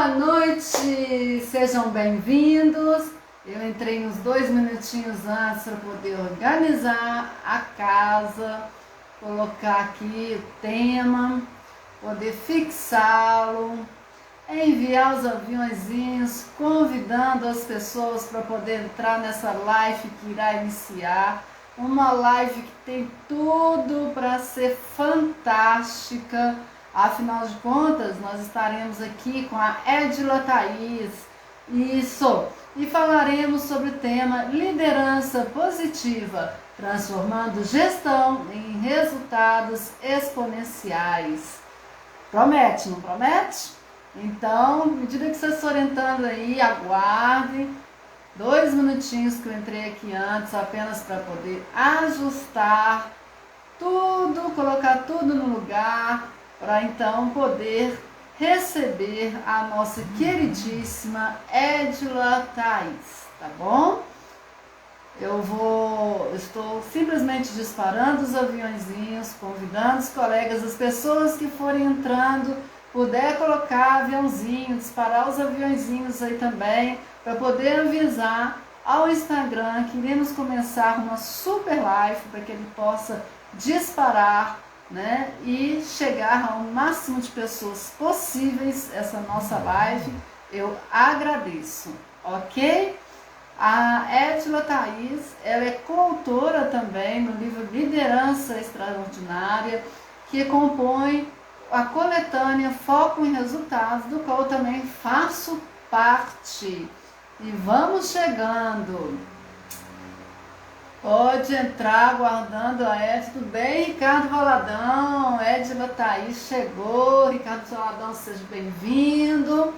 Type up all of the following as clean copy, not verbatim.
Boa noite, sejam bem-vindos. Eu entrei uns 2 minutinhos antes para poder organizar a casa, colocar aqui o tema, poder fixá-lo, enviar os aviõezinhos, convidando as pessoas para poder entrar nessa live que irá iniciar. Uma live que tem tudo para ser fantástica. Afinal de contas, nós estaremos aqui com a Edila Thaís, isso, e falaremos sobre o tema liderança positiva, transformando gestão em resultados exponenciais. Promete, não promete? Então, à medida que vocês forem entrando aí, aguardem 2 minutinhos que eu entrei aqui antes, apenas para poder ajustar tudo, colocar tudo no lugar, para então poder receber a nossa queridíssima Edila Thaís, tá bom? Estou simplesmente disparando os aviãozinhos, convidando os colegas, as pessoas que forem entrando, puder colocar aviãozinho, disparar os aviãozinhos aí também, para poder avisar ao Instagram que iremos começar uma super live, para que ele possa disparar, né, e chegar ao máximo de pessoas possíveis essa nossa live. Eu agradeço, ok? A Edila Thaís, ela é coautora também no livro Liderança Extraordinária, que compõe a coletânea Foco em Resultados, do qual eu também faço parte. E vamos chegando. Pode entrar, aguardando a Edila. Tudo bem, Ricardo Valadão? Edila Thaís chegou. Ricardo Valadão, seja bem-vindo.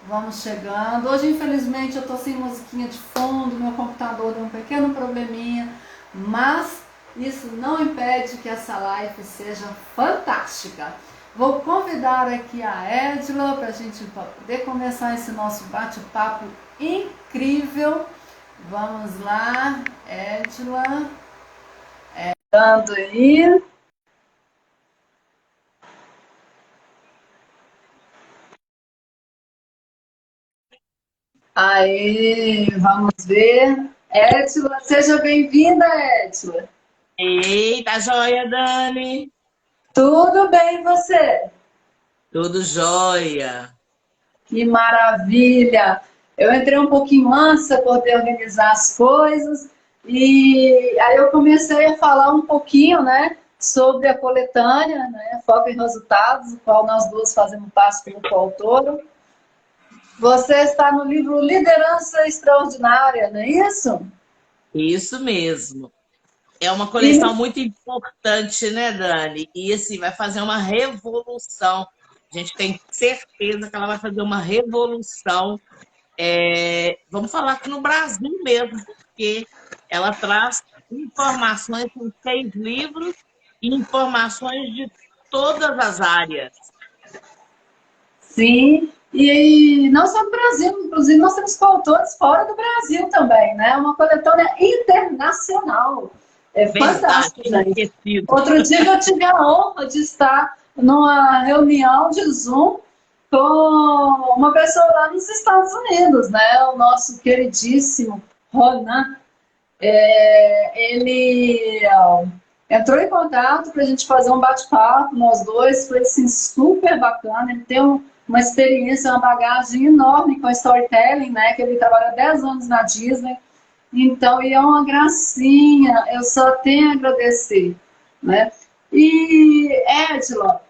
Vamos chegando. Hoje, infelizmente, eu estou sem musiquinha de fundo. Meu computador deu um pequeno probleminha. Mas isso não impede que essa live seja fantástica. Vou convidar aqui a Edila para a gente poder começar esse nosso bate-papo incrível. Vamos lá, Edila. Dando aí. Aí, vamos ver. Edila, seja bem-vinda, Edila. Ei, tá joia, Dani? Tudo bem, e você? Tudo jóia. Que maravilha! Eu entrei um pouquinho antes para poder organizar as coisas e aí eu comecei a falar um pouquinho, né, sobre a coletânea, né, Foco em Resultados, do qual nós duas fazemos parte como coautora. Você está no livro Liderança Extraordinária, não é isso? Isso mesmo. É uma E coleção muito importante, né, Dani? E assim, vai fazer uma revolução. A gente tem certeza que ela vai fazer uma revolução. Vamos falar aqui no Brasil mesmo, porque ela traz informações, em 6 livros, e informações de todas as áreas. sim, e não só no Brasil, inclusive nós temos coautores fora do Brasil também, né? Uma coletânea internacional. É Verdade, fantástico, gente. esquecido. Outro dia eu tive a honra de estar numa reunião de Zoom com uma pessoa lá nos Estados Unidos, né? O nosso queridíssimo Ronan. Ele entrou em contato para a gente fazer um bate-papo, nós dois, foi assim, super bacana. Ele tem uma experiência, uma bagagem enorme com storytelling, né? Que ele trabalha 10 anos na Disney. Então, e é uma gracinha, eu só tenho a agradecer, né? E, Edila,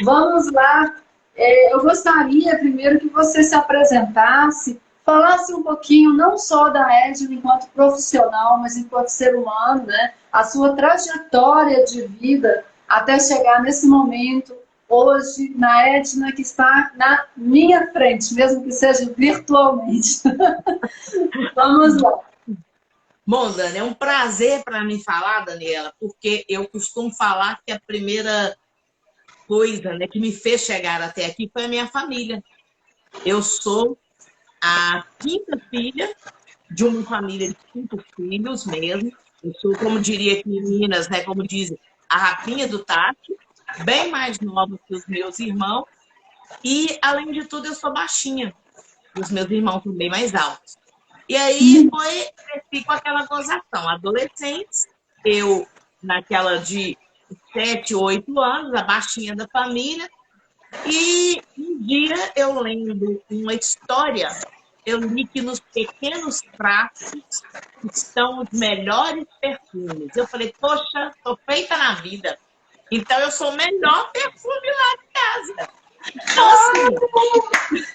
vamos lá. Eu gostaria primeiro que você se apresentasse, falasse um pouquinho não só da Edila enquanto profissional, mas enquanto ser humano, né? A sua trajetória de vida até chegar nesse momento, hoje, na Edna que está na minha frente, mesmo que seja virtualmente. Vamos lá. Bom, Dani, é um prazer para mim falar, Daniela, porque eu costumo falar que a primeira coisa, né, que me fez chegar até aqui foi a minha família. Eu sou a quinta filha de uma família de 5 filhos mesmo. Eu sou, como diria aqui em Minas, né, como dizem, a rapinha do tacho, bem mais nova que os meus irmãos. E, além de tudo, eu sou baixinha. Os meus irmãos são bem mais altos. E aí cresci com aquela gozação. Adolescentes, eu naquela de 7, 8 anos, a baixinha da família. E um dia eu lendo uma história, eu li que nos pequenos frascos estão os melhores perfumes. Eu falei, poxa, tô feita na vida. Então eu sou o melhor perfume lá de casa. Então, assim,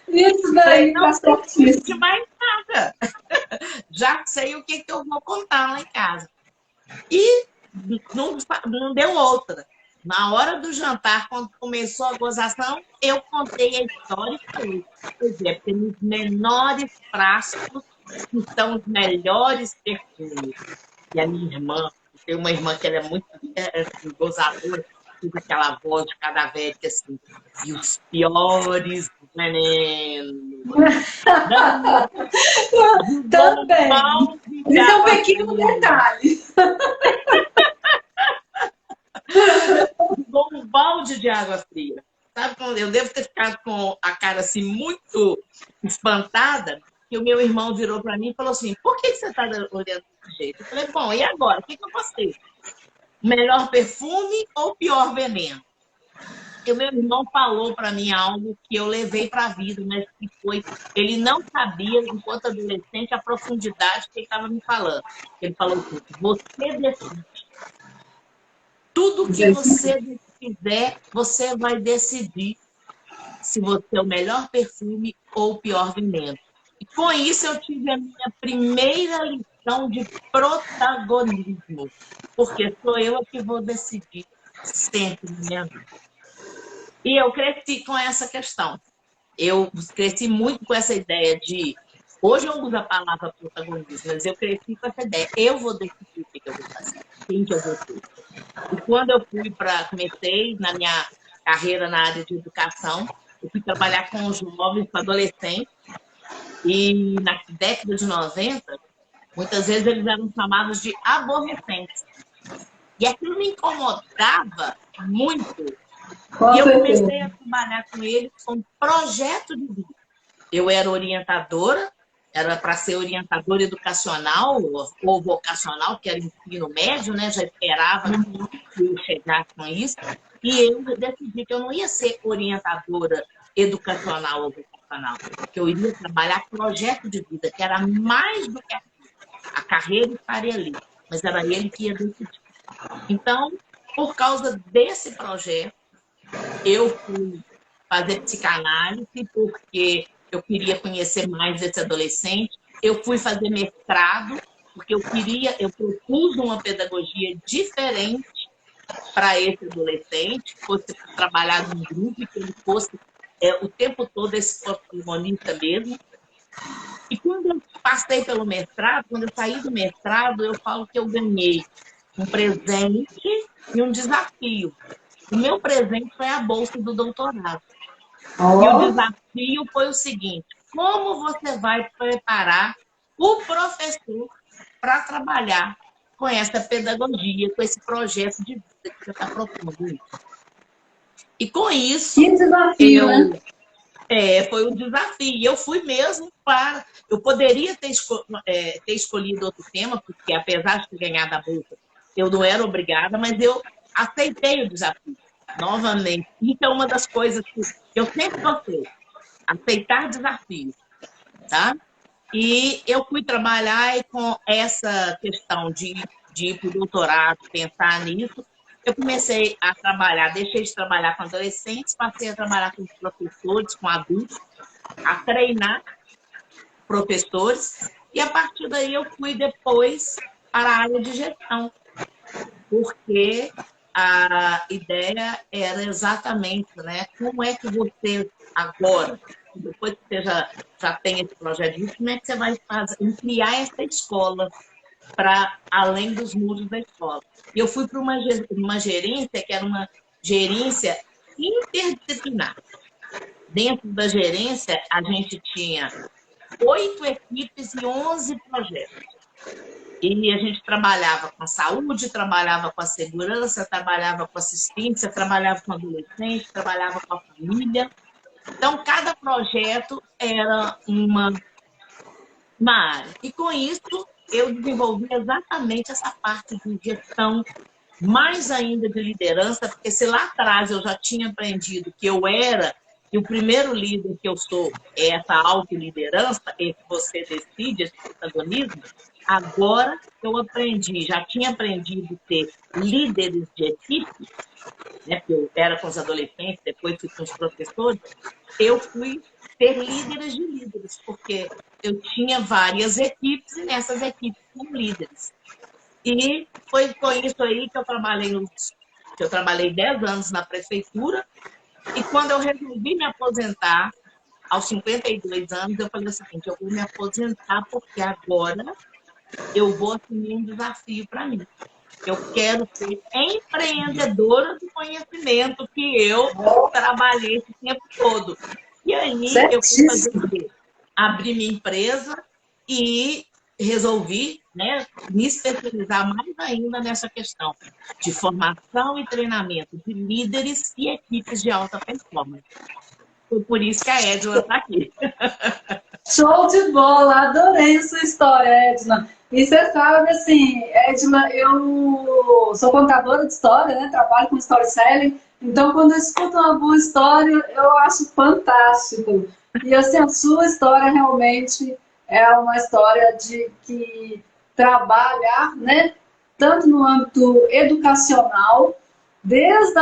Isso falei, daí não tá preciso de certíssimo. mais nada. Já sei o que eu vou contar lá em casa. E não deu outra. Na hora do jantar, quando começou a gozação, eu contei a história e falei, pois é, porque nos menores frascos estão os melhores perfumes. E a minha irmã, tem uma irmã que ela é muito assim, gozadora, fiz aquela voz de cadavérica assim, e os piores venenos. Jogou um Também. balde de Esse é um água pequeno fria. detalhe. Jogou um balde de água fria. Sabe quando eu devo ter ficado com a cara assim muito espantada, que o meu irmão virou para mim e falou assim: por que você está olhando desse jeito? Eu falei: bom, e agora? O que eu gostei? Melhor perfume ou pior veneno? E o meu irmão falou para mim algo que eu levei para a vida, mas que foi. Ele não sabia, enquanto adolescente, a profundidade que ele estava me falando. Ele falou assim: você decide. Tudo que você fizer, você vai decidir se você é o melhor perfume ou o pior veneno. E com isso eu tive a minha primeira lição de protagonismo, porque sou eu que vou decidir sempre na minha vida. E eu cresci com essa questão. Eu cresci muito com essa ideia de... Hoje eu uso a palavra protagonismo, mas eu cresci com essa ideia. Eu vou decidir o que eu vou fazer, quem que eu vou ser. E quando eu comecei na minha carreira na área de educação, eu fui trabalhar com jovens, com adolescentes, e na década de 90, muitas vezes eles eram chamados de aborrecentes. E aquilo me incomodava muito. E eu comecei a trabalhar com eles com projeto de vida. Eu era orientadora, era para ser orientadora educacional ou vocacional, que era ensino médio, né? Já esperava que eu chegasse com isso. E eu decidi que eu não ia ser orientadora educacional ou vocacional, que eu iria trabalhar projeto de vida, que era mais do que a carreira estaria ali, mas era ele que ia decidir. Então, por causa desse projeto, eu fui fazer psicanálise, porque eu queria conhecer mais esse adolescente. Eu fui fazer mestrado, porque eu propus uma pedagogia diferente para esse adolescente, que fosse trabalhar num grupo e que ele fosse o tempo todo esse protagonista mesmo. E quando eu passei pelo mestrado, quando eu saí do mestrado, eu falo que eu ganhei um presente e um desafio. O meu presente foi a bolsa do doutorado. E o desafio foi o seguinte: como você vai preparar o professor para trabalhar com essa pedagogia, com esse projeto de vida que você está propondo? E com isso, que desafio, né? Foi um desafio. Eu fui mesmo para... Eu poderia ter escolhido outro tema, porque apesar de ter ganhado a bolsa, eu não era obrigada, mas eu aceitei o desafio. Novamente. Isso é uma das coisas que eu sempre gostei. Aceitar desafios, tá? E eu fui trabalhar com essa questão de ir para o doutorado, pensar nisso. Eu comecei a trabalhar, deixei de trabalhar com adolescentes, passei a trabalhar com professores, com adultos, a treinar professores, e a partir daí eu fui depois para a área de gestão, porque a ideia era exatamente, né, como é que você agora, depois que você já tem esse projeto, como é que você vai criar essa escola para além dos muros da escola. E eu fui para uma gerência que era uma gerência interdisciplinar. Dentro da gerência, a gente tinha 8 equipes e 11 projetos. E a gente trabalhava com a saúde, trabalhava com a segurança, trabalhava com assistência, trabalhava com adolescente, trabalhava com a família. Então, cada projeto era uma área. E com isso, eu desenvolvi exatamente essa parte de gestão, mais ainda de liderança, porque se lá atrás eu já tinha aprendido que eu era, e o primeiro líder que eu sou é essa autoliderança, é que você decide, esse protagonismo, agora eu aprendi, já tinha aprendido a ter líderes de equipe, né, porque eu era com os adolescentes, depois fui com os professores, eu fui ter líderes de líderes, porque eu tinha várias equipes e nessas equipes tinham líderes. E foi com isso aí que eu trabalhei 10 anos na prefeitura, e quando eu resolvi me aposentar, aos 52 anos, eu falei o seguinte, eu vou me aposentar porque agora eu vou assumir um desafio para mim. Eu quero ser empreendedora do conhecimento que eu trabalhei esse tempo todo. E aí eu fui fazer o quê? Abri minha empresa e resolvi, né, me especializar mais ainda nessa questão de formação e treinamento de líderes e equipes de alta performance. Foi por isso que a Edna está aqui. Show de bola, adorei a sua história, Edna. E você sabe, assim, Edna, eu sou contadora de história, né? Trabalho com storytelling. Então, quando eu escuto uma boa história, eu acho fantástico. E, assim, a sua história realmente é uma história de que trabalha, né? Tanto no âmbito educacional, desde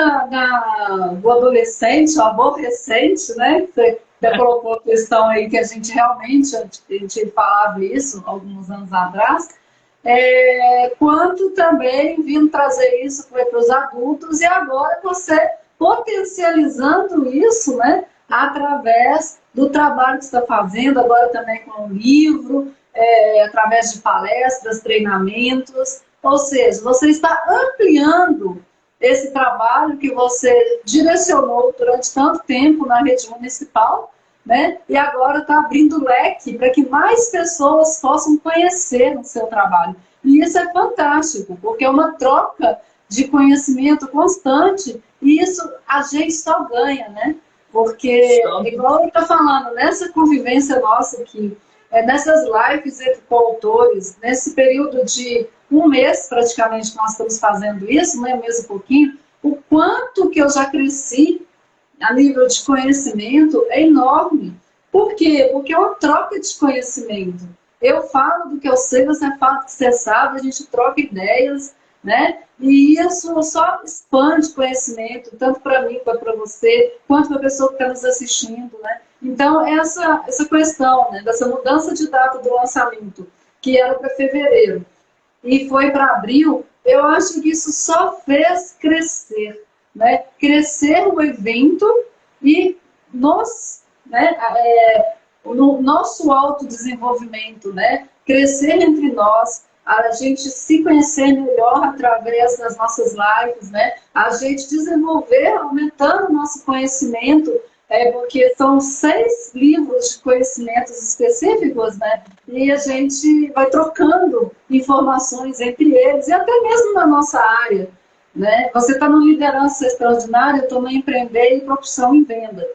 do adolescente, o aborrecente, né? Você colocou a questão aí que a gente realmente, a gente falava isso alguns anos atrás, quanto também vindo trazer isso para os adultos e agora você potencializando isso, né, através do trabalho que você está fazendo, agora também com o livro, através de palestras, treinamentos, ou seja, você está ampliando esse trabalho que você direcionou durante tanto tempo na rede municipal, né? E agora está abrindo leque para que mais pessoas possam conhecer o seu trabalho. E isso é fantástico, porque é uma troca de conhecimento constante e isso a gente só ganha, né? Porque, igual ele está falando, nessa convivência nossa aqui, nessas lives entre coautores, nesse período de um mês praticamente que nós estamos fazendo isso, né, um mês e pouquinho, o quanto que eu já cresci a nível de conhecimento é enorme. Por quê? Porque é uma troca de conhecimento. Eu falo do que eu sei, você fala do que você sabe, a gente troca ideias, né? E isso só expande conhecimento, tanto para mim, quanto para você, quanto para a pessoa que está nos assistindo, né? Então, essa questão, né, dessa mudança de data do lançamento, que era para fevereiro, e foi para abril, eu acho que isso só fez crescer, né? Crescer o evento e no nosso autodesenvolvimento, né? Crescer entre nós, a gente se conhecer melhor através das nossas lives, né? A gente desenvolver, aumentando o nosso conhecimento, porque são 6 livros de conhecimentos específicos, né? E a gente vai trocando informações entre eles, e até mesmo na nossa área, né? Você está no Liderança Extraordinária, eu estou no Empreender e Propulsão em Venda.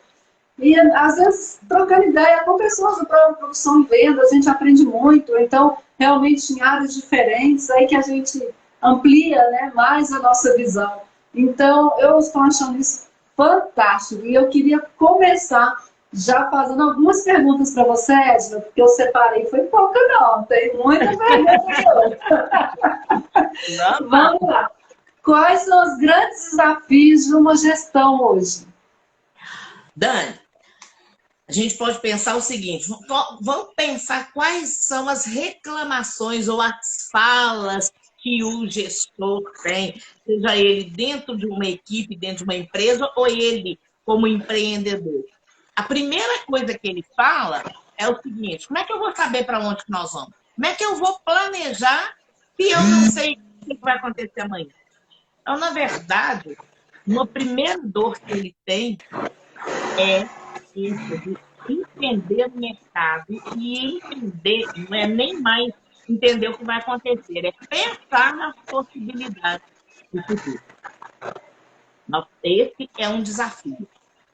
E, às vezes, trocando ideia com pessoas do próprio Produção e Venda, a gente aprende muito. Então, realmente, em áreas diferentes, aí que a gente amplia, né, mais a nossa visão. Então, eu estou achando isso fantástico. E eu queria começar já fazendo algumas perguntas para você, Edna, porque eu separei, foi pouca não, tem muita pergunta aqui. Vamos lá. Quais são os grandes desafios de uma gestão hoje? Dani, a gente pode pensar o seguinte, vamos pensar quais são as reclamações ou as falas que o gestor tem, seja ele dentro de uma equipe, dentro de uma empresa, ou ele como empreendedor. A primeira coisa que ele fala é o seguinte, como é que eu vou saber para onde nós vamos? Como é que eu vou planejar se eu não sei o que vai acontecer amanhã? Então, na verdade, uma primeira dor que ele tem é isso de entender o mercado e entender, não é nem mais entender o que vai acontecer, é pensar nas possibilidades do futuro. Esse é um desafio.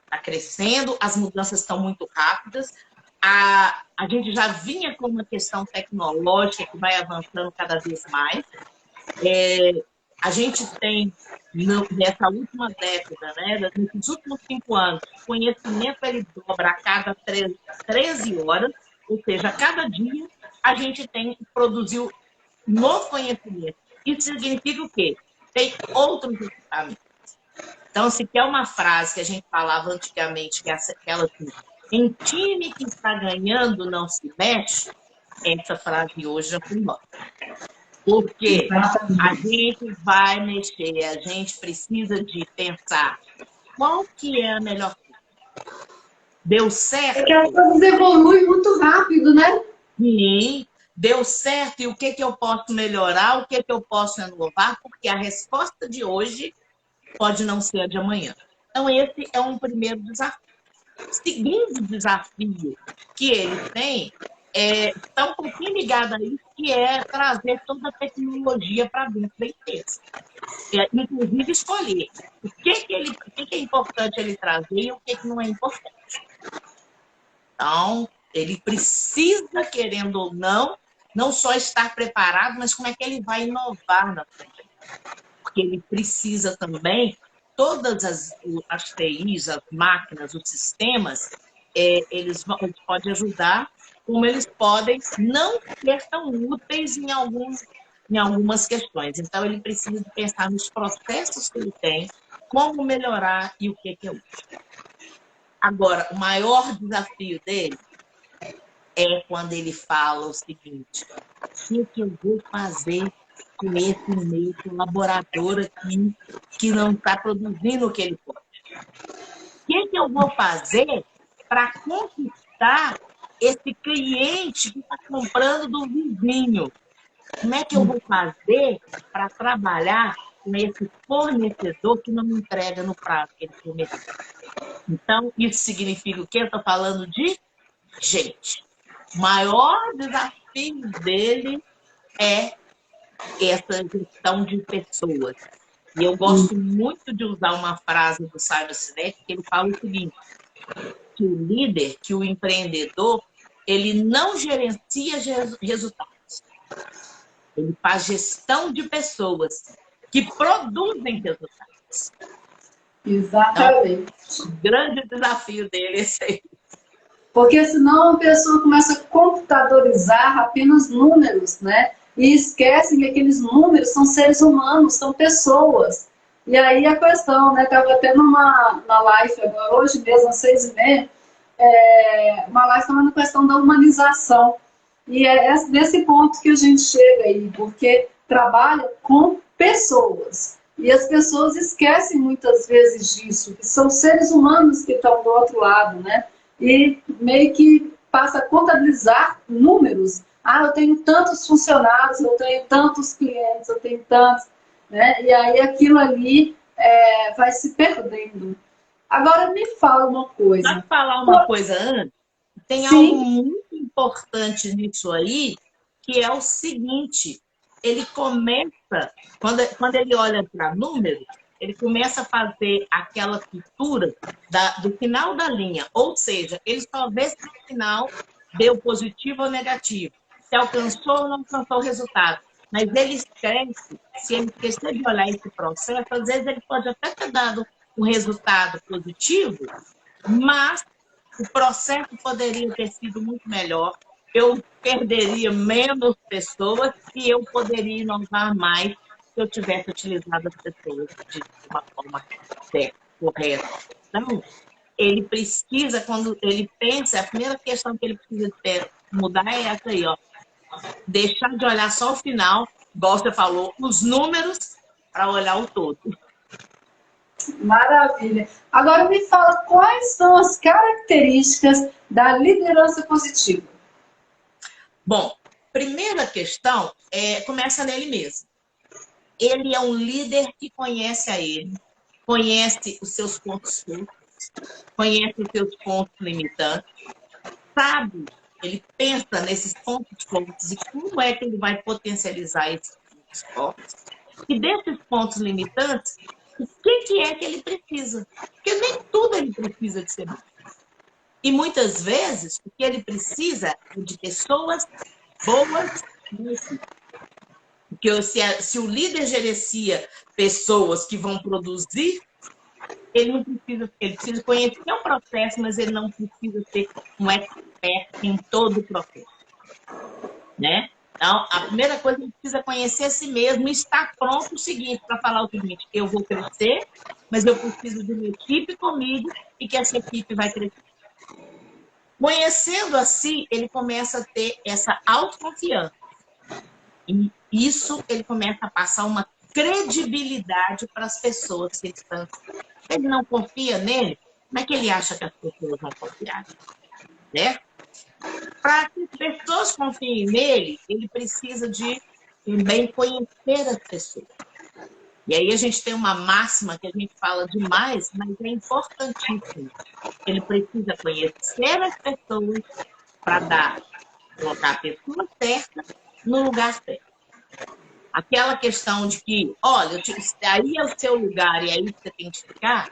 está crescendo, as mudanças estão muito rápidas, a gente já vinha com uma questão tecnológica que vai avançando cada vez mais. A gente tem, nessa última década, né, nesses últimos 5 anos, o conhecimento ele dobra a cada 13 horas, ou seja, a cada dia a gente tem que produzir novo conhecimento. Isso significa o quê? Tem outros equipamentos. Então, se quer uma frase que a gente falava antigamente, que é aquela assim, em time que está ganhando não se mexe, essa frase hoje já foi embora. Porque a gente vai mexer, a gente precisa de pensar qual que é a melhor coisa. Deu certo? Porque as coisas evoluem muito rápido, né? Sim, deu certo e o que eu posso melhorar, o que eu posso inovar, porque a resposta de hoje pode não ser a de amanhã. Então, esse é um primeiro desafio. O segundo desafio que ele tem está um pouquinho ligado a isso, que é trazer toda a tecnologia para dentro da empresa. Inclusive, escolher o que é importante ele trazer e o que não é importante. Então, ele precisa, querendo ou não só estar preparado, mas como é que ele vai inovar na frente. Porque ele precisa também, todas as TIs, as máquinas, os sistemas, eles podem ajudar, como eles podem não ser tão úteis em algumas questões. Então, ele precisa pensar nos processos que ele tem, como melhorar e o que é útil. Agora, o maior desafio dele é quando ele fala o seguinte: o que eu vou fazer com esse meu colaborador aqui que não está produzindo o que ele pode? O que eu vou fazer para conquistar esse cliente que está comprando do vizinho? Como é que eu vou fazer para trabalhar com esse fornecedor que não me entrega no prazo que ele prometeu? Então, isso significa o quê? Eu estou falando de gente. O maior desafio dele é essa gestão de pessoas. E eu gosto muito de usar uma frase do Simon Sinek, que ele fala o seguinte, que o líder, que o empreendedor, ele não gerencia resultados. Ele faz gestão de pessoas que produzem resultados. Exatamente. Então, o grande desafio dele é esse aí. Porque senão a pessoa começa a computadorizar apenas números, né? E esquecem que aqueles números são seres humanos, são pessoas. E aí a questão, né? Estava tendo uma live agora, hoje mesmo, às 6h30, uma live falando a questão da humanização. E é nesse ponto que a gente chega aí, porque trabalha com pessoas. E as pessoas esquecem muitas vezes disso, que são seres humanos que estão do outro lado, né? E meio que passa a contabilizar números. Ah, eu tenho tantos funcionários, eu tenho tantos clientes, eu tenho tantos, né? E aí aquilo ali vai se perdendo. Agora me fala uma coisa. Pode falar uma coisa antes? Tem Sim. algo muito importante nisso aí, que é o seguinte, ele começa, quando ele olha para números, ele começa a fazer aquela cultura do final da linha, ou seja, ele só vê se no final deu positivo ou negativo, se alcançou ou não alcançou o resultado. Mas ele esquece, se ele esquecer de olhar esse processo, às vezes ele pode até ter dado um resultado positivo, mas o processo poderia ter sido muito melhor, eu perderia menos pessoas e eu poderia inovar mais se eu tivesse utilizado as pessoas de uma forma certa, correta. Então, ele precisa, quando ele pensa, a primeira questão que ele precisa mudar é essa aí, ó. Deixar de olhar só o final, igual você falou, os números, para olhar o todo. Maravilha. Agora me fala quais são as características da liderança positiva. Bom, primeira questão começa nele mesmo. Ele é um líder que conhece a ele, conhece os seus pontos fortes, conhece os seus pontos limitantes, sabe, ele pensa nesses pontos fortes e como é que ele vai potencializar esses pontos fortes. E desses pontos limitantes, o que é que ele precisa. Porque nem tudo ele precisa de ser bom. E muitas vezes, o que ele precisa é de pessoas boas. Porque se o líder gerencia pessoas que vão produzir, ele não precisa, ele precisa conhecer o processo, mas ele não precisa ser um expert em todo o processo, né? Então, a primeira coisa, ele precisa conhecer a si mesmo e estar pronto o seguinte, para falar o seguinte: eu vou crescer, mas eu preciso de uma equipe comigo e que essa equipe vai crescer. Conhecendo a si, ele começa a ter essa autoconfiança. E isso ele começa a passar uma credibilidade para as pessoas que estão. Ele não confia nele, como é que ele acha que as pessoas vão confiar? Né? Para que as pessoas confiem nele, ele precisa de também conhecer as pessoas. E aí a gente tem uma máxima que a gente fala demais, mas é importantíssimo. Ele precisa conhecer as pessoas para colocar a pessoa certa no lugar certo. Aquela questão de que, olha, aí é o seu lugar e aí você tem que ficar,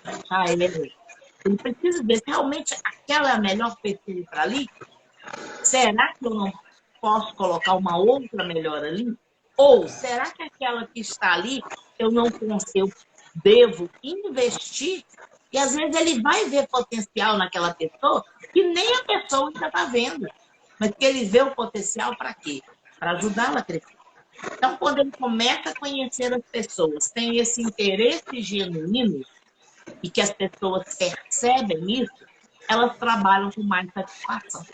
ele precisa ver se realmente aquela é a melhor pessoa para ali. Será que eu não posso colocar uma outra melhor ali? Ou será que aquela que está ali eu devo investir? E às vezes ele vai ver potencial naquela pessoa que nem a pessoa ainda está vendo. Mas que ele vê o potencial para quê? Para ajudá-la a crescer. Então, quando ele começa a conhecer as pessoas, tem esse interesse genuíno e que as pessoas percebem isso, elas trabalham com mais satisfação.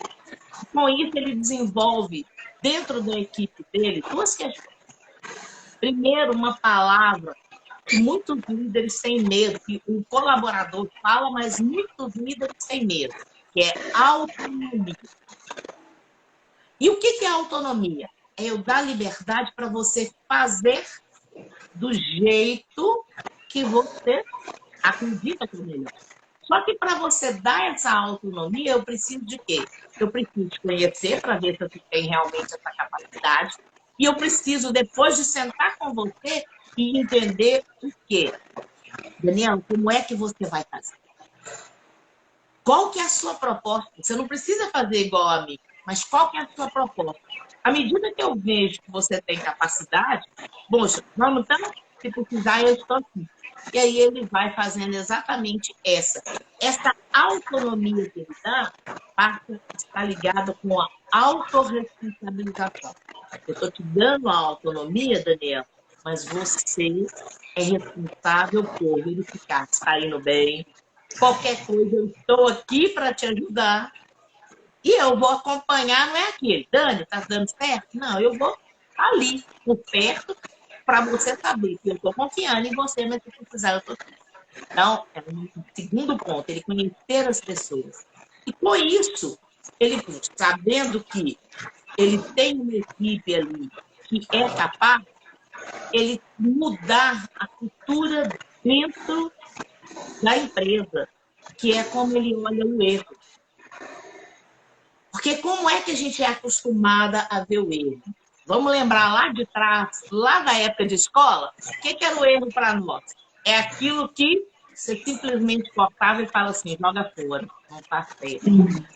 Com isso, ele desenvolve dentro da equipe dele duas questões. Primeiro, uma palavra que muitos líderes têm medo, que o colaborador fala, mas muitos líderes têm medo, que é autonomia. E o que é autonomia? É eu dar liberdade para você fazer do jeito que você acredita que é melhor. Só que para você dar essa autonomia, eu preciso de quê? Eu preciso te conhecer para ver se você tem realmente essa capacidade. E eu preciso, depois de sentar com você, e entender o quê? Daniel, como é que você vai fazer? Qual que é a sua proposta? Você não precisa fazer igual a mim, mas qual que é a sua proposta? À medida que eu vejo que você tem capacidade, poxa, vamos então, se precisar, eu estou aqui. E aí ele vai fazendo exatamente essa autonomia que ele dá, está ligada com a autorresponsabilização. Eu estou te dando a autonomia, Daniel, mas você é responsável por verificar se está indo bem. Qualquer coisa, eu estou aqui para te ajudar. E eu vou acompanhar, não é aquele, Dani, tá dando certo? Não, eu vou ali, por perto, para você saber que eu estou confiando em você, mas se precisar, eu estou aqui. Então, é um segundo ponto, ele conhecer as pessoas. E com isso, ele, sabendo que ele tem uma equipe ali que é capaz, ele mudar a cultura dentro da empresa, que é como ele olha o erro. Porque como é que a gente é acostumada a ver o erro? Vamos lembrar lá de trás, lá da época de escola, o que era o erro para nós? É aquilo que você simplesmente cortava e fala assim, joga fora, não está certo.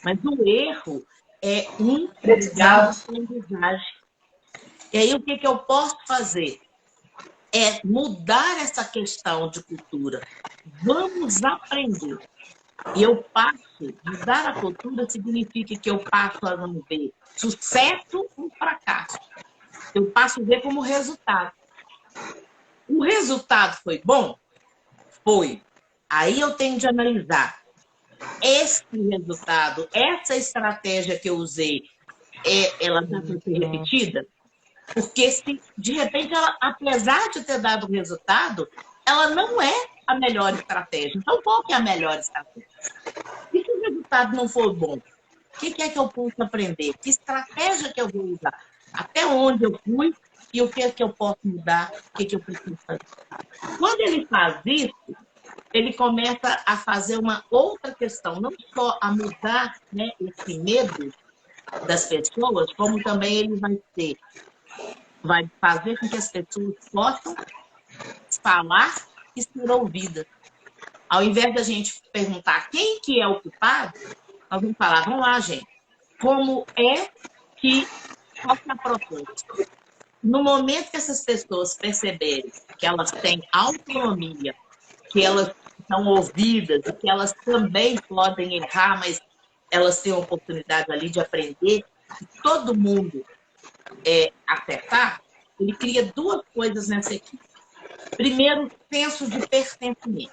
Mas o erro é um lugar de aprendizagem. E aí o que eu posso fazer? É mudar essa questão de cultura. Vamos aprender. E eu passo, mudar a cultura significa que eu passo a não ver sucesso ou fracasso. Eu passo a ver como resultado. O resultado foi bom? Foi. Aí eu tenho de analisar. Esse resultado, essa estratégia que eu usei, ela dá para ser repetida? Porque se, de repente, ela, apesar de ter dado resultado, ela não é a melhor estratégia. Então, qual que é a melhor estratégia? E se o resultado não for bom? O que é que eu posso aprender? Que estratégia que eu vou usar? Até onde eu fui e o que é que eu posso mudar? O que eu preciso fazer? Quando ele faz isso, ele começa a fazer uma outra questão, não só a mudar, né, esse medo das pessoas, como também ele vai fazer com que as pessoas possam falar e ser ouvida. Ao invés da gente perguntar quem que é o culpado, nós vamos falar, vamos lá, gente, como é que, qual que é a proposta? No momento que essas pessoas perceberem que elas têm autonomia, que elas são ouvidas e que elas também podem errar, mas elas têm a oportunidade ali de aprender, e todo mundo acertar, ele cria duas coisas nessa equipe. Primeiro, senso de pertencimento.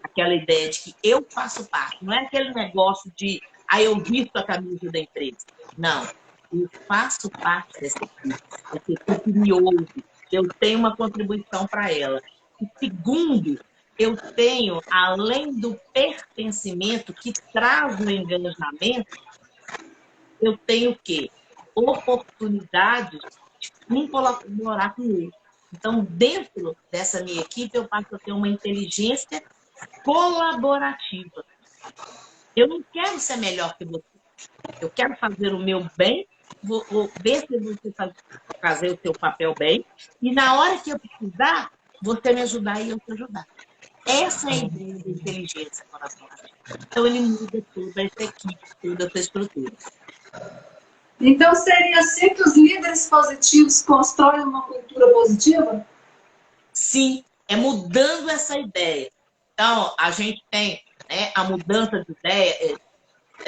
Aquela ideia de que eu faço parte. Não é aquele negócio de, eu visto a camisa da empresa. Não. Eu faço parte dessa equipe. Essa equipe me ouve. Eu tenho uma contribuição para ela. E segundo, eu tenho, além do pertencimento que traz o engajamento, eu tenho o quê? Oportunidades de um colaborar com o outro. Então, dentro dessa minha equipe, eu passo a ter uma inteligência colaborativa. Eu não quero ser melhor que você. Eu quero fazer o meu bem, vou ver se você fazer o seu papel bem, e na hora que eu precisar, você me ajudar e eu te ajudar. Essa é a ideia da inteligência colaborativa. Então, ele muda toda essa equipe, toda essa estrutura. Então, seria assim que os líderes positivos constroem uma cultura positiva? Sim, é mudando essa ideia. Então, a gente tem a mudança de ideia,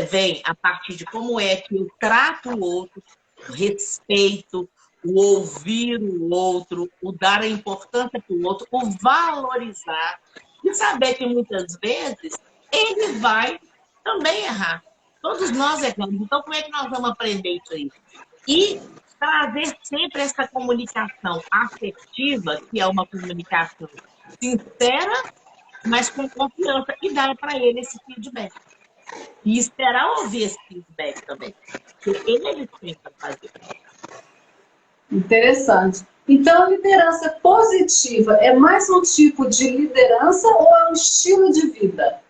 vem a partir de como é que eu trato o outro, o respeito, o ouvir o outro, o dar a importância para o outro, o valorizar, e saber que muitas vezes ele vai também errar. Todos nós erramos. Então, como é que nós vamos aprender isso aí? E trazer sempre essa comunicação afetiva, que é uma comunicação sincera, mas com confiança, e dar para ele esse feedback. E esperar ouvir esse feedback também. Porque ele tem que fazer. Interessante. Então, a liderança positiva é mais um tipo de liderança ou é um estilo de vida?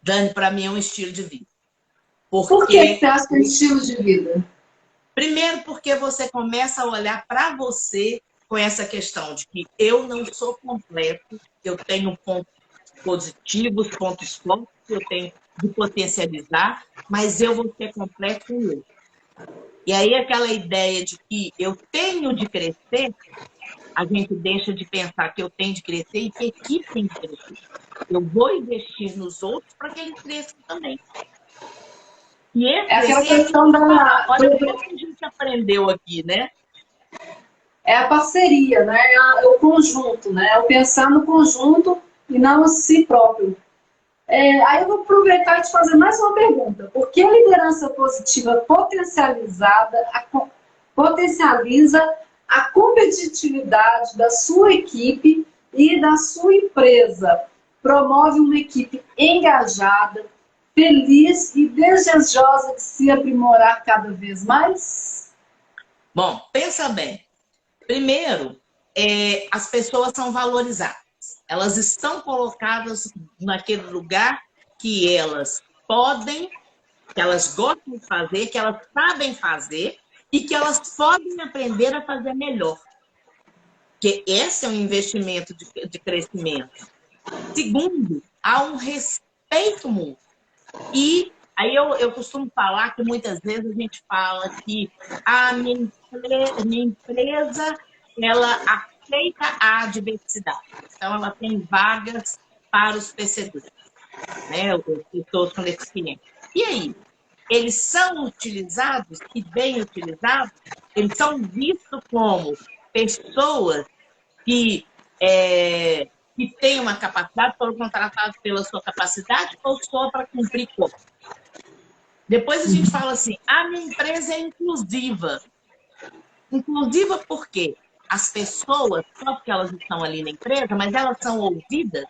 Dani, para mim, é um estilo de vida. Por que você acha que é um estilo de vida? Primeiro, porque você começa a olhar para você com essa questão de que eu não sou completo, eu tenho pontos positivos, pontos fortes que eu tenho de potencializar, mas eu vou ser completo com ele. E aí aquela ideia de que eu tenho de crescer, a gente deixa de pensar que eu tenho de crescer e que a equipe tem de crescer. Eu vou investir nos outros para que eles cresçam também. E É aquela crescer, questão da... olha o que a gente aprendeu aqui, né? É a parceria, né? É o conjunto, né? É o pensar no conjunto e não em si próprio. Aí eu vou aproveitar e te fazer mais uma pergunta. Por que a liderança positiva potencializa a competitividade da sua equipe e da sua empresa? Promove uma equipe engajada, feliz e desejosa de se aprimorar cada vez mais? Bom, pensa bem. Primeiro, as pessoas são valorizadas. Elas estão colocadas naquele lugar que elas podem, que elas gostam de fazer, que elas sabem fazer e que elas podem aprender a fazer melhor. Porque esse é um investimento de crescimento. Segundo, há um respeito mútuo. E aí eu costumo falar que muitas vezes a gente fala que a minha empresa ela aceita a diversidade. Então, ela tem vagas para os PCDs, né? As pessoas com deficiência. E aí? Eles são utilizados e bem utilizados? Eles são vistos como pessoas que têm uma capacidade, foram contratados pela sua capacidade ou só para cumprir quota? Depois a gente fala assim, a minha empresa é inclusiva. Inclusiva por quê? As pessoas, só porque elas estão ali na empresa, mas elas são ouvidas,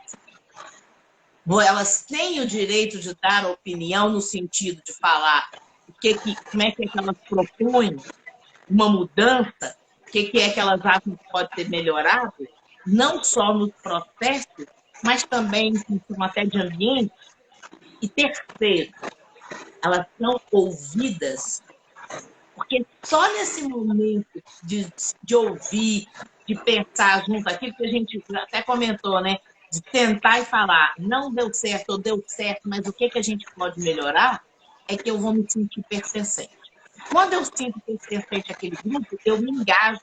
elas têm o direito de dar opinião no sentido de falar como é que elas propõem uma mudança, o que é que elas acham que pode ser melhorado, não só nos processos, mas também em função até de ambiente. E terceiro, elas são ouvidas, porque só nesse momento de ouvir, de pensar junto aquilo que a gente até comentou, né? De tentar e falar, não deu certo ou deu certo, mas o que, que a gente pode melhorar, é que eu vou me sentir pertencente. Quando eu sinto pertencente àquele grupo, eu me engajo,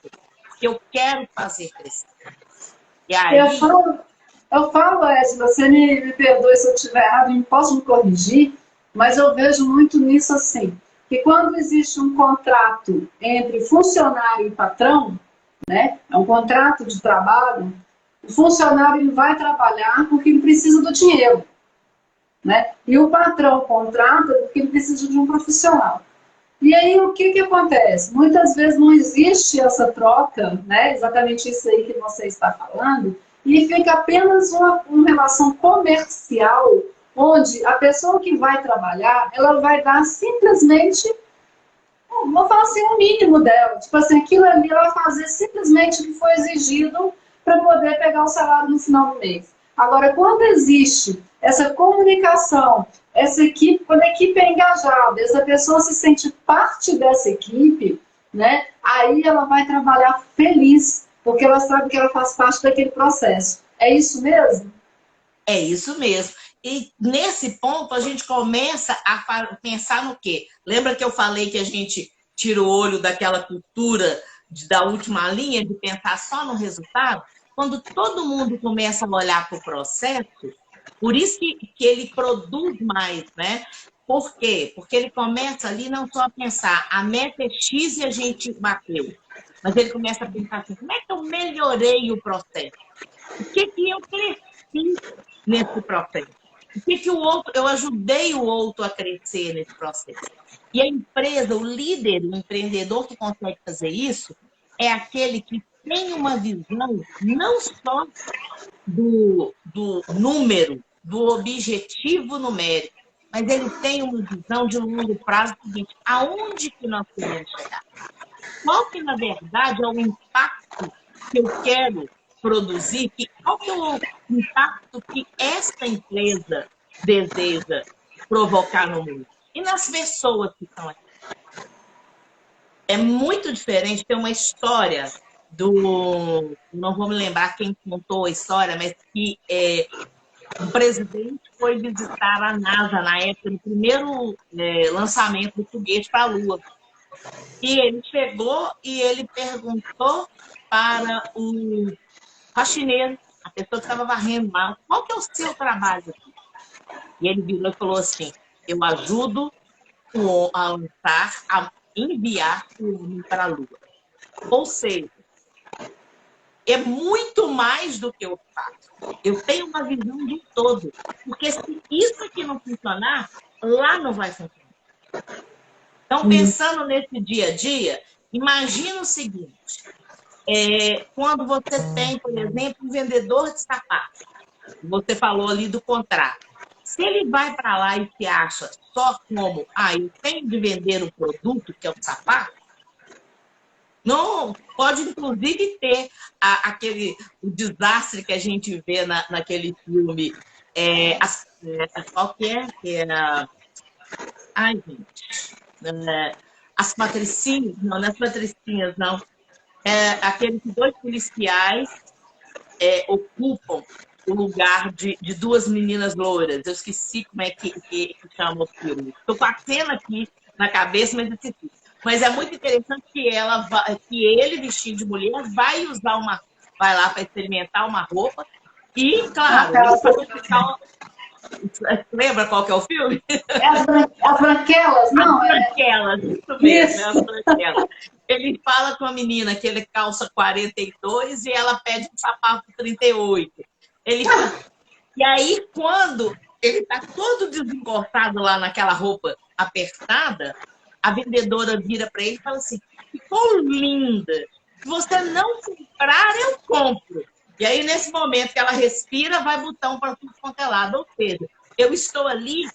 que eu quero fazer crescer. E Eu aí, falo, eu falo, Ed, você me perdoe se eu estiver errado, posso me corrigir, mas eu vejo muito nisso assim, que quando existe um contrato entre funcionário e patrão, né, é um contrato de trabalho, o funcionário ele vai trabalhar porque ele precisa do dinheiro, né, e o patrão contrata porque ele precisa de um profissional. E aí, o que acontece? Muitas vezes não existe essa troca, né? Exatamente isso aí que você está falando, e fica apenas uma relação comercial, onde a pessoa que vai trabalhar, ela vai dar simplesmente, vou falar assim, o mínimo dela. Tipo assim, aquilo ali ela vai fazer simplesmente o que foi exigido para poder pegar o salário no final do mês. Agora, quando existe essa comunicação, essa equipe, quando a equipe é engajada, essa pessoa se sente parte dessa equipe, né? Aí ela vai trabalhar feliz, porque ela sabe que ela faz parte daquele processo. É isso mesmo? é isso mesmo. E nesse ponto a gente começa a pensar no quê? Lembra que eu falei que a gente tira o olho daquela cultura da última linha, de pensar só no resultado? Quando todo mundo começa a olhar para o processo, por isso que ele produz mais, né? Por quê? Porque ele começa ali não só a pensar, a meta é X e a gente bateu, mas ele começa a pensar assim, como é que eu melhorei o processo? O que eu cresci nesse processo? O que o outro, eu ajudei o outro a crescer nesse processo? E a empresa, o líder, o empreendedor que consegue fazer isso, é aquele que tem uma visão não só do número, do objetivo numérico, mas ele tem uma visão de longo prazo seguinte, aonde que nós queremos chegar? Qual que, na verdade, é o impacto que eu quero produzir? Qual que é o impacto que esta empresa deseja provocar no mundo? E nas pessoas que estão aqui? É muito diferente, tem uma história não vou me lembrar quem contou a história, mas que um presidente foi visitar a NASA na época do primeiro lançamento do foguete para a Lua. E ele chegou e ele perguntou para o faxineiro, a pessoa que estava varrendo lá, qual que é o seu trabalho aqui? E ele virou e falou assim, eu ajudo a lançar, a enviar o homem para a Lua. Ou seja, é muito mais do que eu faço. Eu tenho uma visão de todo. Porque se isso aqui não funcionar, lá não vai funcionar. Então, pensando nesse dia a dia, imagina o seguinte, quando você tem, por exemplo, um vendedor de sapato, você falou ali do contrato. Se ele vai para lá e se acha só como, eu tenho de vender o produto, que é o sapato, não pode, inclusive, ter o desastre que a gente vê naquele filme. Qual que é? Ai, gente. As patricinhas, não é as patricinhas, não. Aqueles dois policiais ocupam o lugar de duas meninas loiras. Eu esqueci como é que chama o filme. Estou com a cena aqui na cabeça, mas esqueci. Mas é muito interessante que ele, vestido de mulher, vai lá para experimentar uma roupa. E, claro, ele vai ficar. Lembra qual que é o filme? As branquelas, não? As branquelas, isso mesmo, isso. As branquelas. Ele fala com a menina que ele calça 42 e ela pede um sapato 38. E aí, quando ele está todo desencorçado lá naquela roupa apertada, a vendedora vira para ele e fala assim, ficou linda. Se você não comprar, eu compro. E aí, nesse momento que ela respira, vai botão para tudo quanto é lado. Ou seja, eu estou ali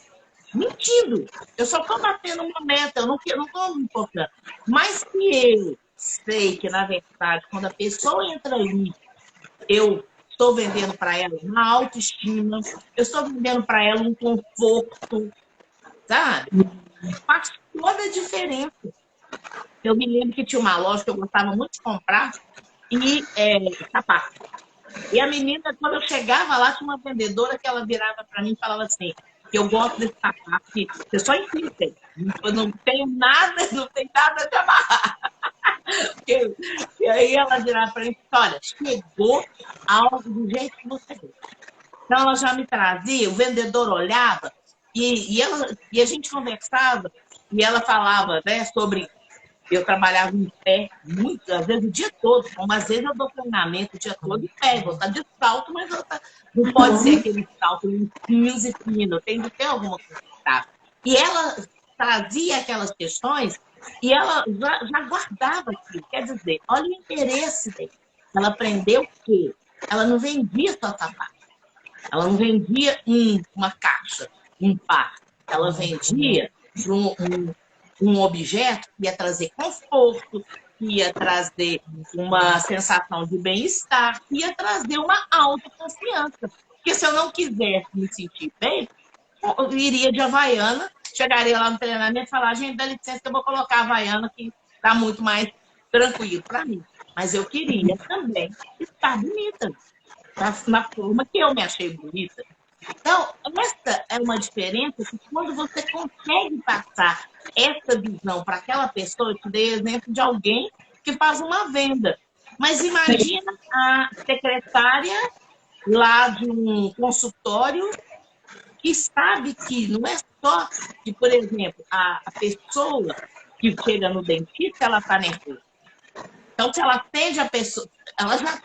mentindo. Eu só estou batendo uma meta, eu não estou me importando. Mas se eu sei que, na verdade, quando a pessoa entra ali, eu estou vendendo para ela uma autoestima, eu estou vendendo para ela um conforto, sabe? Faz toda a diferença. Eu me lembro que tinha uma loja que eu gostava muito de comprar, e sapato. E a menina, quando eu chegava lá, tinha uma vendedora que ela virava para mim e falava assim, que eu gosto desse sapato, que você só insiste, eu não tenho nada, não tem nada de amarrar. E aí ela virava para mim e falava, olha, chegou algo do jeito que você quer. Então ela já me trazia, o vendedor olhava e a gente conversava e ela falava, né, sobre eu trabalhava em pé, às vezes o dia todo, como às vezes eu dou treinamento o dia todo em pé, vou estar de salto, mas não pode ser aquele salto lisinho e fino, tem de ter alguma coisa. E ela trazia aquelas questões e ela já guardava aquilo. Quer dizer, olha o interesse dela. Ela aprendeu que ela não vendia só sapato, ela não vendia uma caixa, um par, ela vendia um objeto que ia trazer conforto, que ia trazer uma sensação de bem-estar, que ia trazer uma autoconfiança. Porque se eu não quisesse me sentir bem, eu iria de Havaiana, chegaria lá no treinamento e falar, gente, dá licença que eu vou colocar a Havaiana que está muito mais tranquilo para mim. Mas eu queria também estar bonita, na forma que eu me achei bonita. Então, essa é uma diferença que quando você consegue passar essa visão para aquela pessoa, eu te dei exemplo de alguém que faz uma venda. Mas imagina a secretária lá de um consultório que sabe que não é só que, por exemplo, a pessoa que chega no dentista, ela está nervosa. Então, se ela atende a pessoa, ela já,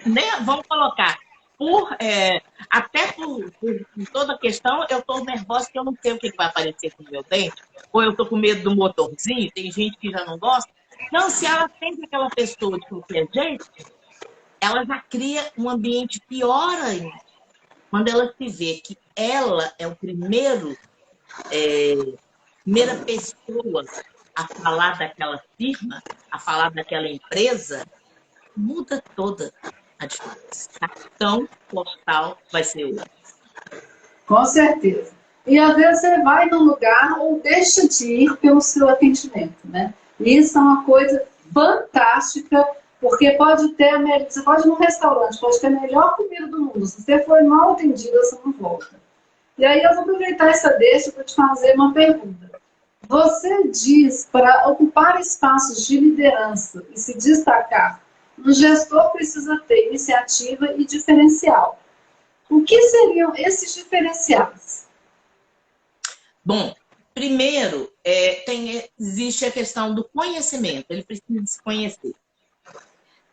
né, vamos colocar, até por toda a questão, eu estou nervosa porque eu não sei o que vai aparecer com o meu dente, ou eu estou com medo do motorzinho, tem gente que já não gosta. Não, se ela atende aquela pessoa de qualquer jeito, ela já cria um ambiente pior ainda. Quando ela se vê que ela é o primeira pessoa a falar daquela firma, a falar daquela empresa, muda toda a diferença. Cartão postal vai ser outro. Com certeza. E às vezes você vai num lugar ou deixa de ir pelo seu atendimento, né? E isso é uma coisa fantástica, porque pode ter, você pode ir num restaurante, pode ter a melhor comida do mundo. Se você for mal atendida, você não volta. E aí eu vou aproveitar essa deixa para te fazer uma pergunta. Você diz para ocupar espaços de liderança e se destacar, um gestor precisa ter iniciativa e diferencial. O que seriam esses diferenciais? Bom, primeiro, existe a questão do conhecimento, ele precisa se conhecer.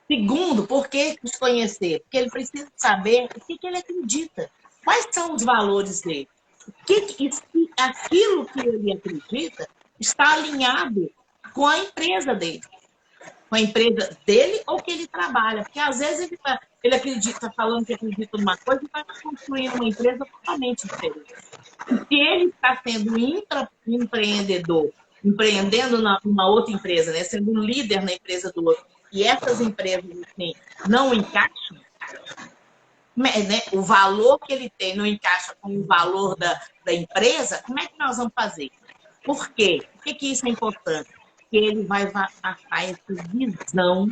Segundo, por que se conhecer? Porque ele precisa saber o que ele acredita, quais são os valores dele. Aquilo que ele acredita está alinhado com a empresa dele. Com a empresa dele ou que ele trabalha. Porque às vezes ele acredita, falando que acredita numa coisa e está construindo uma empresa totalmente diferente. Se ele está sendo empreendedor, empreendendo numa outra empresa, né? Sendo um líder na empresa do outro, e essas empresas assim, não encaixam, né? O valor que ele tem não encaixa com o valor da empresa, como é que nós vamos fazer? Por quê? Por que isso é importante? Porque ele vai passar essa visão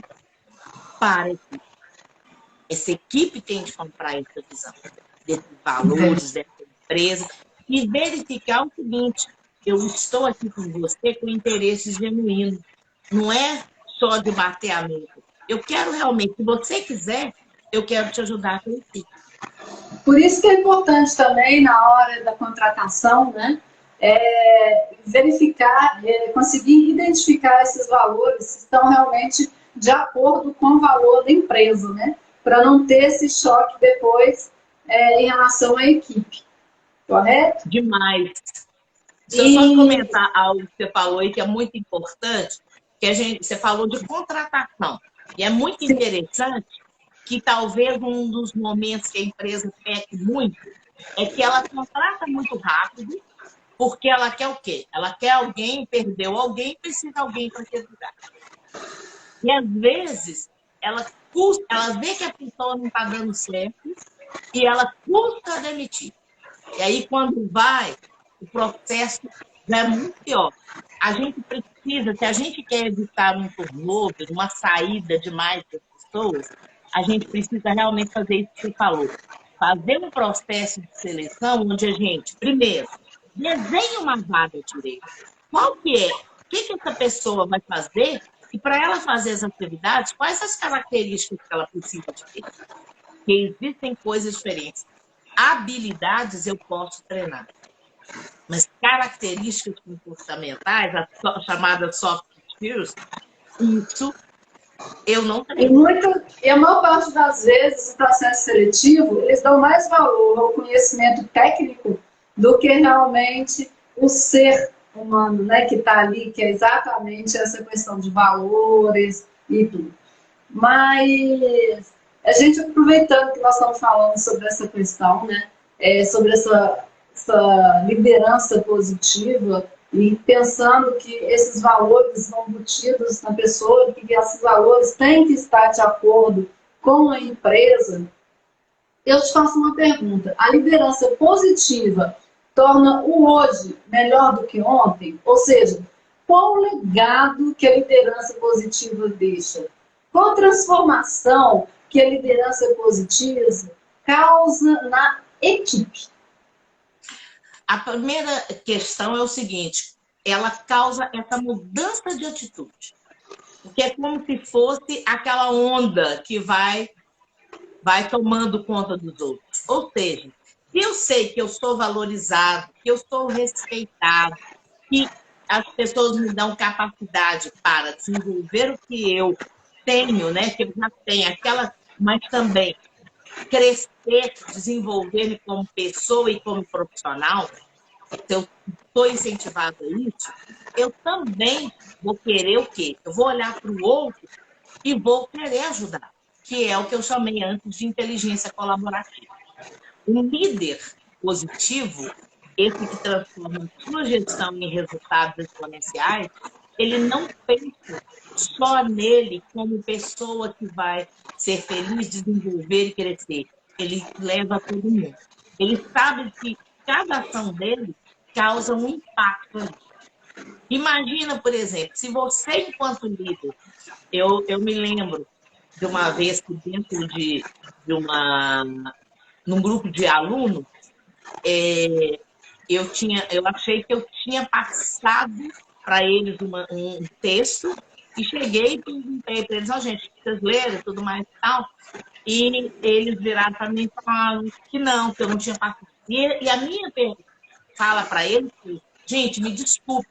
para a equipe. Essa equipe tem de comprar essa visão desses valores, dessa empresa, e verificar o seguinte, eu estou aqui com você com interesse genuíno, não é só de bater a meta. Eu quero realmente, se você quiser, eu quero te ajudar a crescer. Por isso que é importante também, na hora da contratação, né, verificar, conseguir identificar esses valores se estão realmente de acordo com o valor da empresa, né, para não ter esse choque depois em relação à equipe. Correto? Demais. Deixa eu só comentar algo que você falou aí que é muito importante, que você falou de contratação. E é muito interessante que talvez um dos momentos que a empresa peque muito é que ela contrata muito rápido, porque ela quer o quê? Ela quer alguém, perdeu alguém, precisa de alguém para aquele lugar. E às vezes ela vê que a pessoa não está dando certo e ela custa demitir. E aí, quando vai, o processo já é muito pior. a gente precisa, se a gente quer evitar um turnover, uma saída demais das pessoas, a gente precisa realmente fazer isso que você falou. Fazer um processo de seleção onde a gente, primeiro, desenha uma vaga direito. Qual que é? O que que essa pessoa vai fazer? E para ela fazer as atividades, quais as características que ela precisa de ter? Porque existem coisas diferentes. Habilidades eu posso treinar, mas características comportamentais, as chamadas soft skills, isso eu não E, treino. muito, e a maior parte das vezes, o processo seletivo, eles dão mais valor ao conhecimento técnico do que realmente o ser humano, né, que está ali, que é exatamente essa questão de valores e tudo. Mas a gente, aproveitando que nós estamos falando sobre essa questão, né, sobre essa liderança positiva e pensando que esses valores vão embutidos na pessoa, que esses valores têm que estar de acordo com a empresa, eu te faço uma pergunta. A liderança positiva torna o hoje melhor do que ontem? Ou seja, qual o legado que a liderança positiva deixa? Qual a transformação que a liderança positiva causa na equipe? A primeira questão é o seguinte, ela causa essa mudança de atitude. Porque é como se fosse aquela onda que vai tomando conta dos outros. Ou seja, se eu sei que eu sou valorizado, que eu sou respeitado, que as pessoas me dão capacidade para desenvolver o que eu tenho, né? Que eu já tenho, mas também crescer, desenvolver-me como pessoa e como profissional, se eu estou incentivada a isso, eu também vou querer o quê? Eu vou olhar para o outro e vou querer ajudar, que é o que eu chamei antes de inteligência colaborativa. Um líder positivo, esse que transforma a sua gestão em resultados exponenciais, ele não pensa só nele como pessoa que vai ser feliz, desenvolver e crescer. Ele leva todo mundo. Ele sabe que cada ação dele causa um impacto ali. Imagina, por exemplo, se você, enquanto líder, eu me lembro de uma vez que dentro num grupo de alunos, eu achei que eu tinha passado para eles um texto e cheguei e perguntei para eles, gente, vocês leram e tudo mais e tal? E eles viraram para mim e falaram que não, que eu não tinha passado. E a minha fala para eles foi, gente, me desculpe,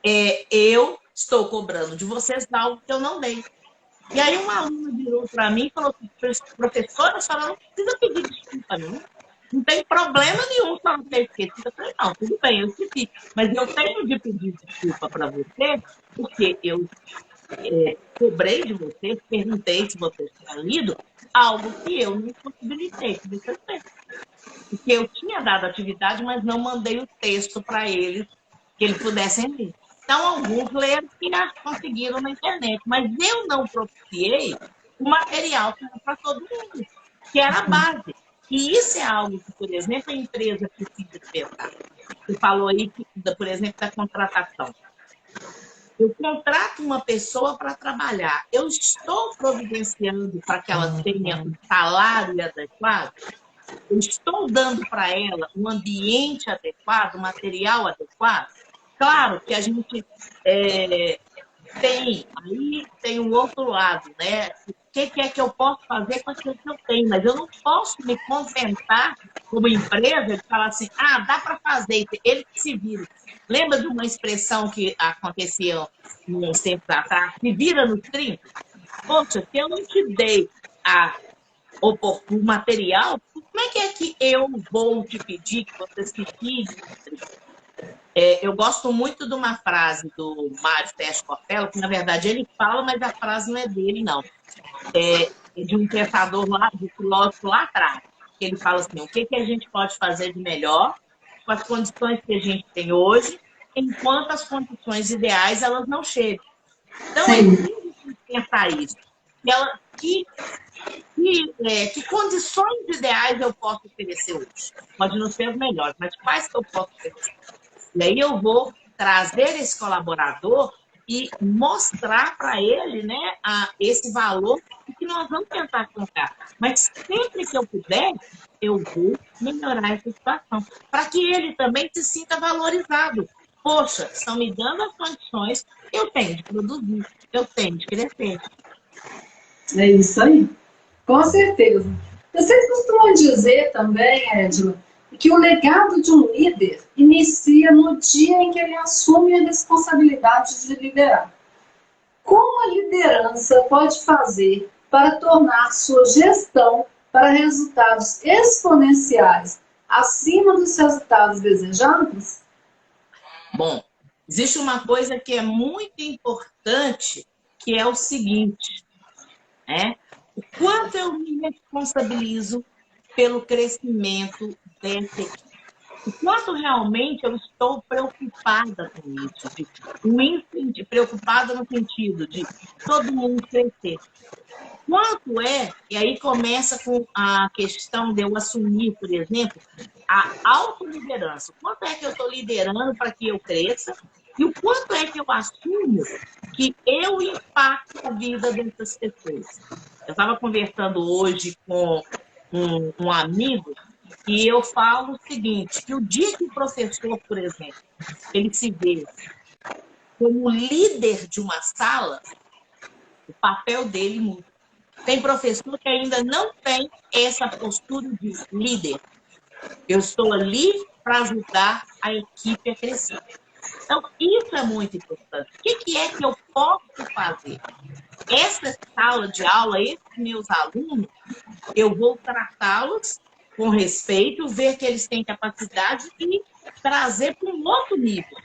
eu estou cobrando de vocês algo que eu não dei. E aí uma aluna virou para mim e falou, professora, a senhora não precisa pedir desculpa, não. Não tem problema nenhum se ela não ter esquecido. Eu falei, não, tudo bem, eu esqueci. Mas eu tenho de pedir desculpa para você, porque eu cobrei de você, perguntei se você tinha lido algo que eu não possibilitei que você fez. Porque eu tinha dado atividade, mas não mandei o texto para eles, que eles pudessem ler. Então, alguns leram e conseguiram na internet, mas eu não propiciei o material para todo mundo, que era a base. E isso é algo que, por exemplo, a empresa precisa pensar. Você falou aí, por exemplo, da contratação. Eu contrato uma pessoa para trabalhar. Eu estou providenciando para que ela tenha um salário adequado? Eu estou dando para ela um ambiente adequado, um material adequado? Claro que a gente tem um outro lado, né? O que é que eu posso fazer com aquilo que eu tenho? Mas eu não posso me contentar como empresa de falar assim, dá para fazer, ele que se vira. Lembra de uma expressão que acontecia uns tempos atrás? Se vira nos 30? Poxa, se eu não te dei o material, como é que eu vou te pedir que você se vire? Eu gosto muito de uma frase do Mário Sérgio Cortella, que na verdade ele fala, mas a frase não é dele, não. É de um pensador lá, de filósofo lá atrás. Ele fala assim, o que a gente pode fazer de melhor com as condições que a gente tem hoje, enquanto as condições ideais elas não chegam. Então, é Sim. preciso pensar isso. Que condições ideais eu posso oferecer hoje? Pode não ser as melhores, mas quais que eu posso oferecer? E aí eu vou trazer esse colaborador e mostrar para ele, né, esse valor que nós vamos tentar colocar. Mas sempre que eu puder, eu vou melhorar essa situação, para que ele também se sinta valorizado. Poxa, estão me dando as condições, eu tenho de produzir, eu tenho de crescer. É isso aí, com certeza. Vocês costumam dizer também, Edila, que o legado de um líder inicia no dia em que ele assume a responsabilidade de liderar. Como a liderança pode fazer para tornar sua gestão para resultados exponenciais acima dos resultados desejados? Bom, existe uma coisa que é muito importante, que é o seguinte, né? O quanto eu me responsabilizo pelo crescimento dessa equipe. O quanto realmente eu estou preocupada com isso. Preocupada no sentido de todo mundo crescer. Quanto é, e aí começa com a questão de eu assumir, por exemplo, a autoliderança. Quanto é que eu estou liderando para que eu cresça? E o quanto é que eu assumo que eu impacto a vida dessas pessoas? Eu estava conversando hoje com um amigo e eu falo o seguinte, que o dia que o professor, por exemplo, ele se vê como líder de uma sala, o papel dele muda. Tem professor que ainda não tem essa postura de líder. Eu estou ali para ajudar a equipe a crescer. Então, isso é muito importante. O que é que eu posso fazer? Essa sala de aula, esses meus alunos, eu vou tratá-los com respeito, ver que eles têm capacidade e trazer para um outro nível.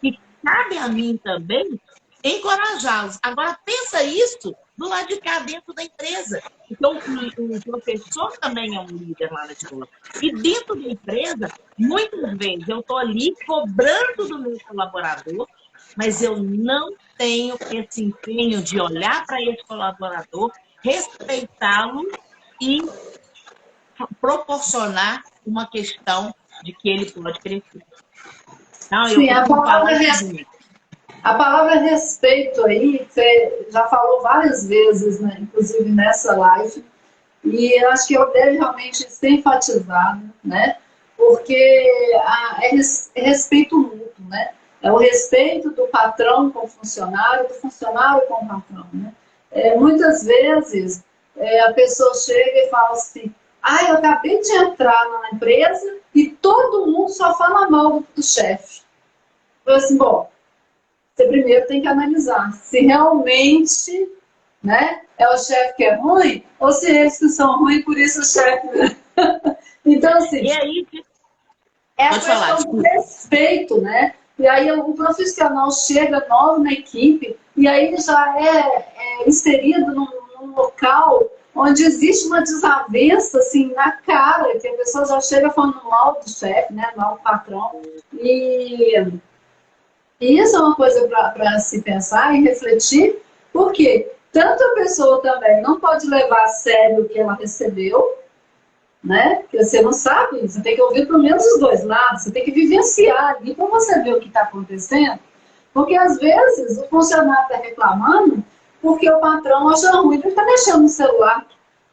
E cabe a mim também encorajá-los. Agora, pensa isso do lado de cá, dentro da empresa. Então, o professor também é um líder lá na escola. E dentro da empresa, muitas vezes eu estou ali cobrando do meu colaborador, mas eu não tenho esse empenho de olhar para esse colaborador, respeitá-lo e proporcionar uma questão de que ele pode crescer. Então, Sim, eu costumo falar o seguinte. a palavra respeito aí, você já falou várias vezes, né, inclusive nessa live, e eu acho que eu devo realmente ser enfatizado, né, porque é respeito mútuo, né, é o respeito do patrão com o funcionário, do funcionário com o patrão, né. Muitas vezes a pessoa chega e fala assim, eu acabei de entrar na empresa e todo mundo só fala mal do chefe. Eu assim, bom, você primeiro tem que analisar se realmente, né, é o chefe que é ruim ou se eles que são ruins, por isso o chefe. Então, assim, E aí, é a questão do respeito, né? E aí o profissional chega novo na equipe e aí ele já é inserido num local onde existe uma desavença, assim, na cara, que a pessoa já chega falando mal do chefe, né, mal do patrão. E isso é uma coisa para se pensar e refletir, porque tanto a pessoa também não pode levar a sério o que ela recebeu, né? Porque você não sabe, você tem que ouvir pelo menos os dois lados, você tem que vivenciar ali para você ver o que está acontecendo. Porque às vezes o funcionário está reclamando porque o patrão acha ruim, ele está deixando o celular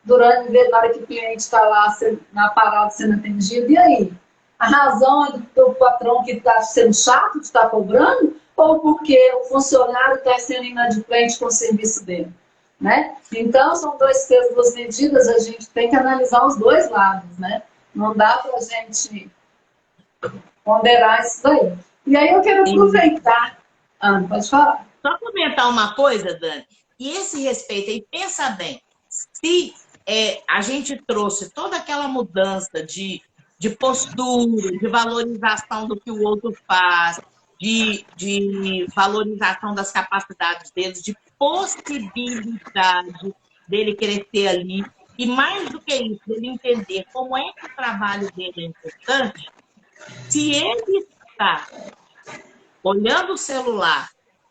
durante na hora que o cliente está lá na parada sendo atendido, e aí? A razão é do patrão que está sendo chato, que está cobrando, ou porque o funcionário está sendo inadimplente com o serviço dele? Né? Então, são dois pesos, duas medidas, a gente tem que analisar os dois lados, né? Não dá para a gente ponderar isso daí. E aí eu quero aproveitar. Pode falar. Só comentar uma coisa, Dani. E esse respeito aí, pensa bem, se a gente trouxe toda aquela mudança de postura, de valorização do que o outro faz, de valorização das capacidades deles, de possibilidade dele crescer ali, e mais do que isso, ele entender como é que o trabalho dele é importante, se ele está olhando o celular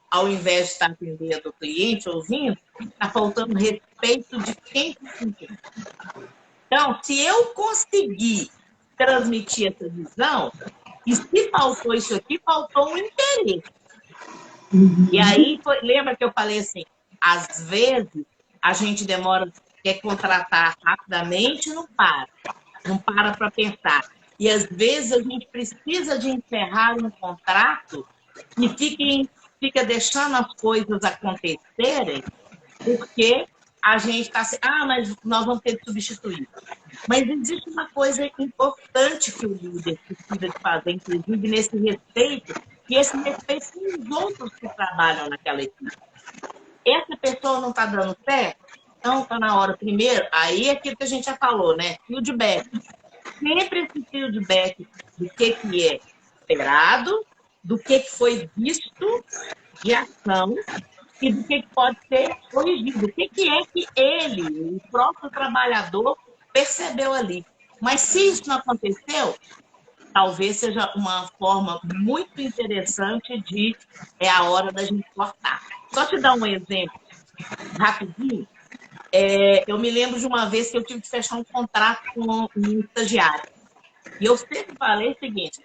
ao invés de estar atendendo o cliente, ouvindo, está faltando respeito de quem se entende. Então, se eu conseguir transmitir essa visão, E se faltou isso aqui, faltou um interesse. E Uhum. aí, lembra que eu falei assim, às vezes a gente demora, quer contratar rapidamente, não para pensar. E às vezes a gente precisa de encerrar um contrato e fica deixando as coisas acontecerem porque a gente está assim, mas nós vamos ter que substituir. Mas existe uma coisa importante que o líder precisa de fazer, inclusive nesse respeito, e esse respeito com os outros que trabalham naquela equipe. Essa pessoa não está dando certo, então está na hora. Primeiro, aí é aquilo que a gente já falou, né? Feedback. Sempre esse feedback do que é esperado, do que foi visto de ação e do que pode ser corrigido. O que é que ele, o próprio trabalhador, percebeu ali. Mas se isso não aconteceu, talvez seja uma forma muito interessante de é a hora da gente cortar. Só te dar um exemplo rapidinho. Eu me lembro de uma vez que eu tive que fechar um contrato com um estagiário. E eu sempre falei o seguinte,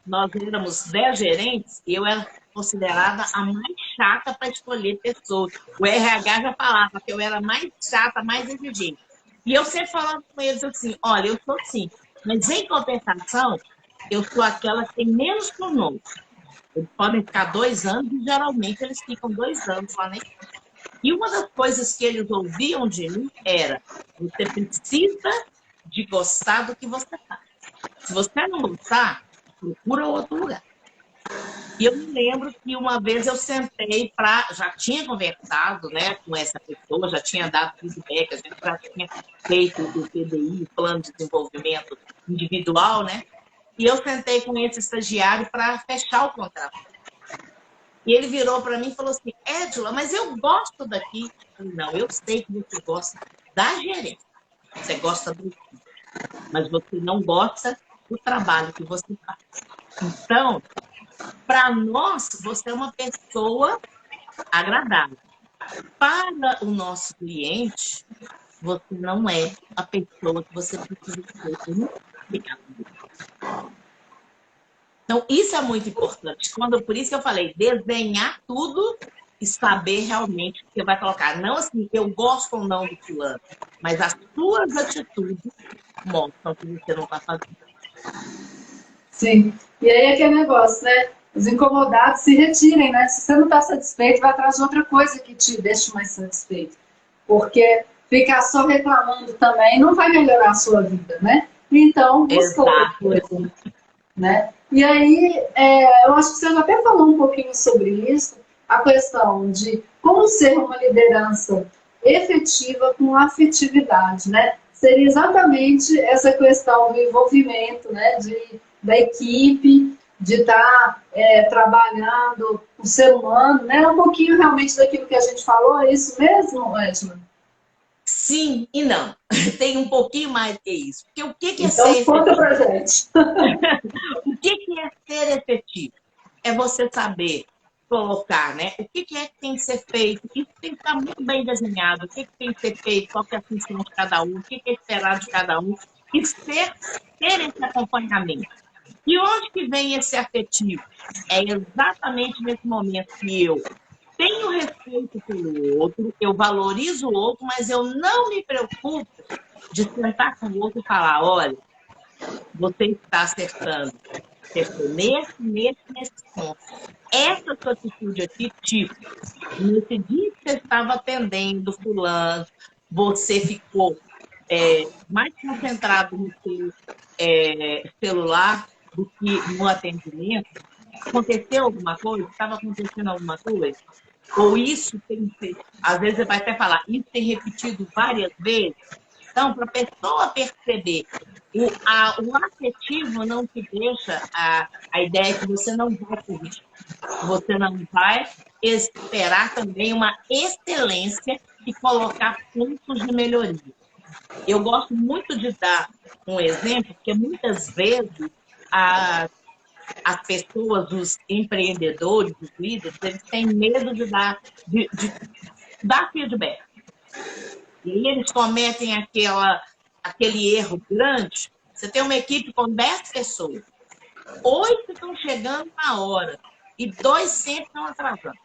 nós éramos 10 gerentes e eu era considerada a mais chata para escolher pessoas. O RH já falava que eu era mais chata, mais exigente. E eu sempre falava com eles assim, olha, eu sou sim, mas em compensação, eu sou aquela que tem menos turnover. Eles podem ficar 2 anos e geralmente eles ficam 2 anos lá na equipe. E uma das coisas que eles ouviam de mim era, você precisa de gostar do que você faz. Se você não gostar, procura outro lugar. E eu me lembro que uma vez eu sentei já tinha conversado, né, com essa pessoa, já tinha dado feedback, a gente já tinha feito o PDI, o Plano de Desenvolvimento Individual, né? E eu sentei com esse estagiário para fechar o contrato. E ele virou para mim e falou assim, Edila, mas eu gosto daqui. Eu falei, não, eu sei que você gosta da gerência, você gosta do equipe, mas você não gosta do trabalho que você faz. Então, para nós, você é uma pessoa agradável. Para o nosso cliente, você não é a pessoa que você precisa ser. Então, isso é muito importante. Por isso que eu falei, desenhar tudo e saber realmente o que você vai colocar. Não assim, eu gosto ou não do fulano, mas as suas atitudes mostram que você não está fazendo. Sim. E aí é aquele negócio, né? Os incomodados se retirem, né? Se você não está satisfeito, vai atrás de outra coisa que te deixe mais satisfeito. Porque ficar só reclamando também não vai melhorar a sua vida, né? Então, busca outra Exato. coisa, né? E aí, eu acho que você já até falou um pouquinho sobre isso, a questão de como ser uma liderança efetiva com afetividade, né? Seria exatamente essa questão do envolvimento, né? Da equipe, de estar trabalhando o ser humano, né? Um pouquinho realmente daquilo que a gente falou, é isso mesmo, Edna? Sim e não. Tem um pouquinho mais que isso. Porque o que é Então, ser conta efetivo? pra gente. O que é ser efetivo? É você saber colocar, né? O que é que tem que ser feito? Isso tem que estar muito bem desenhado. O que tem que ser feito? Qual é a função de cada um? O que é esperado de cada um? E ter esse acompanhamento. E onde que vem esse afetivo? É exatamente nesse momento que eu tenho respeito pelo outro, eu valorizo o outro, mas eu não me preocupo de sentar com o outro e falar, olha, você está acertando. Você foi nesse ponto. Essa sua atitude aqui, tipo, nesse dia que você estava atendendo fulano, você ficou mais concentrado no seu celular do que no atendimento. Aconteceu alguma coisa? Estava acontecendo alguma coisa? Ou isso tem que ser, às vezes você vai até falar, isso tem repetido várias vezes. Então, para a pessoa perceber, o afetivo não te deixa a ideia que você não vai corrigir. Você não vai esperar também uma excelência e colocar pontos de melhoria. Eu gosto muito de dar um exemplo, porque muitas vezes as pessoas, os empreendedores, os líderes, eles têm medo de dar feedback. E aí eles cometem aquele erro grande. Você tem uma equipe com 10 pessoas. 8 estão chegando na hora e 2 sempre estão atrasando.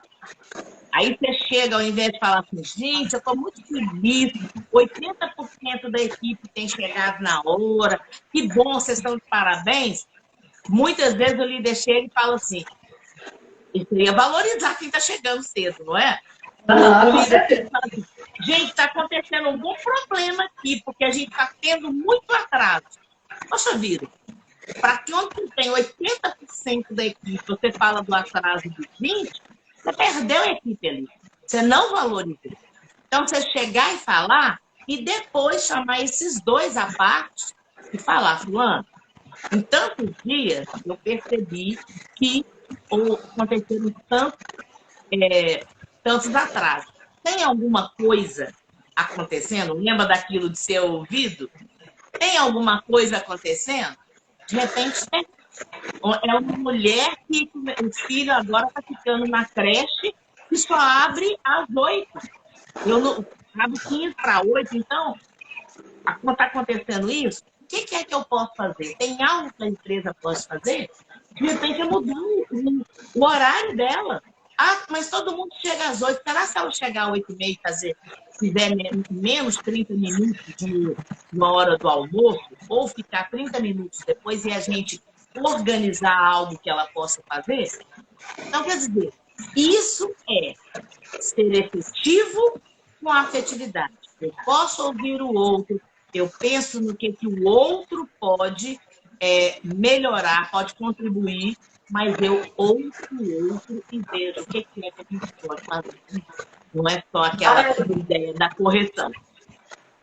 Aí você chega, ao invés de falar assim, gente, eu estou muito feliz, 80% da equipe tem chegado na hora, que bom, vocês estão de parabéns. Muitas vezes o líder chega e fala assim, eu queria valorizar quem está chegando cedo, não é? O líder chega e fala assim, gente, está acontecendo algum problema aqui, porque a gente está tendo muito atraso. Poxa vida, para quando tem 80% da equipe, você fala do atraso de 20%, você perdeu a equipe ali. Você não valorizou. Então, você chegar e falar, e depois chamar esses dois à parte e falar, fulano, em tantos dias eu percebi que aconteceram tantos atrasos. Tem alguma coisa acontecendo? Lembra daquilo de ser ouvido? Tem alguma coisa acontecendo? De repente, é uma mulher que o filho agora está ficando na creche e só abre às 8. Eu não abre 15 para 8. Então, quando está acontecendo isso, o que é que eu posso fazer? Tem algo que a empresa pode fazer? De repente, é mudar o horário dela. Ah, mas todo mundo chega às 8. Será que ela chegar às 8h30 e fizer menos 30 minutos na hora do almoço, ou ficar 30 minutos depois e a gente organizar algo que ela possa fazer? Então, quer dizer, isso é ser efetivo com a afetividade. Eu posso ouvir o outro, eu penso no que o outro pode melhorar, pode contribuir, mas eu ouço o outro e vejo o que é que a gente pode fazer. Não é só aquela ideia da correção.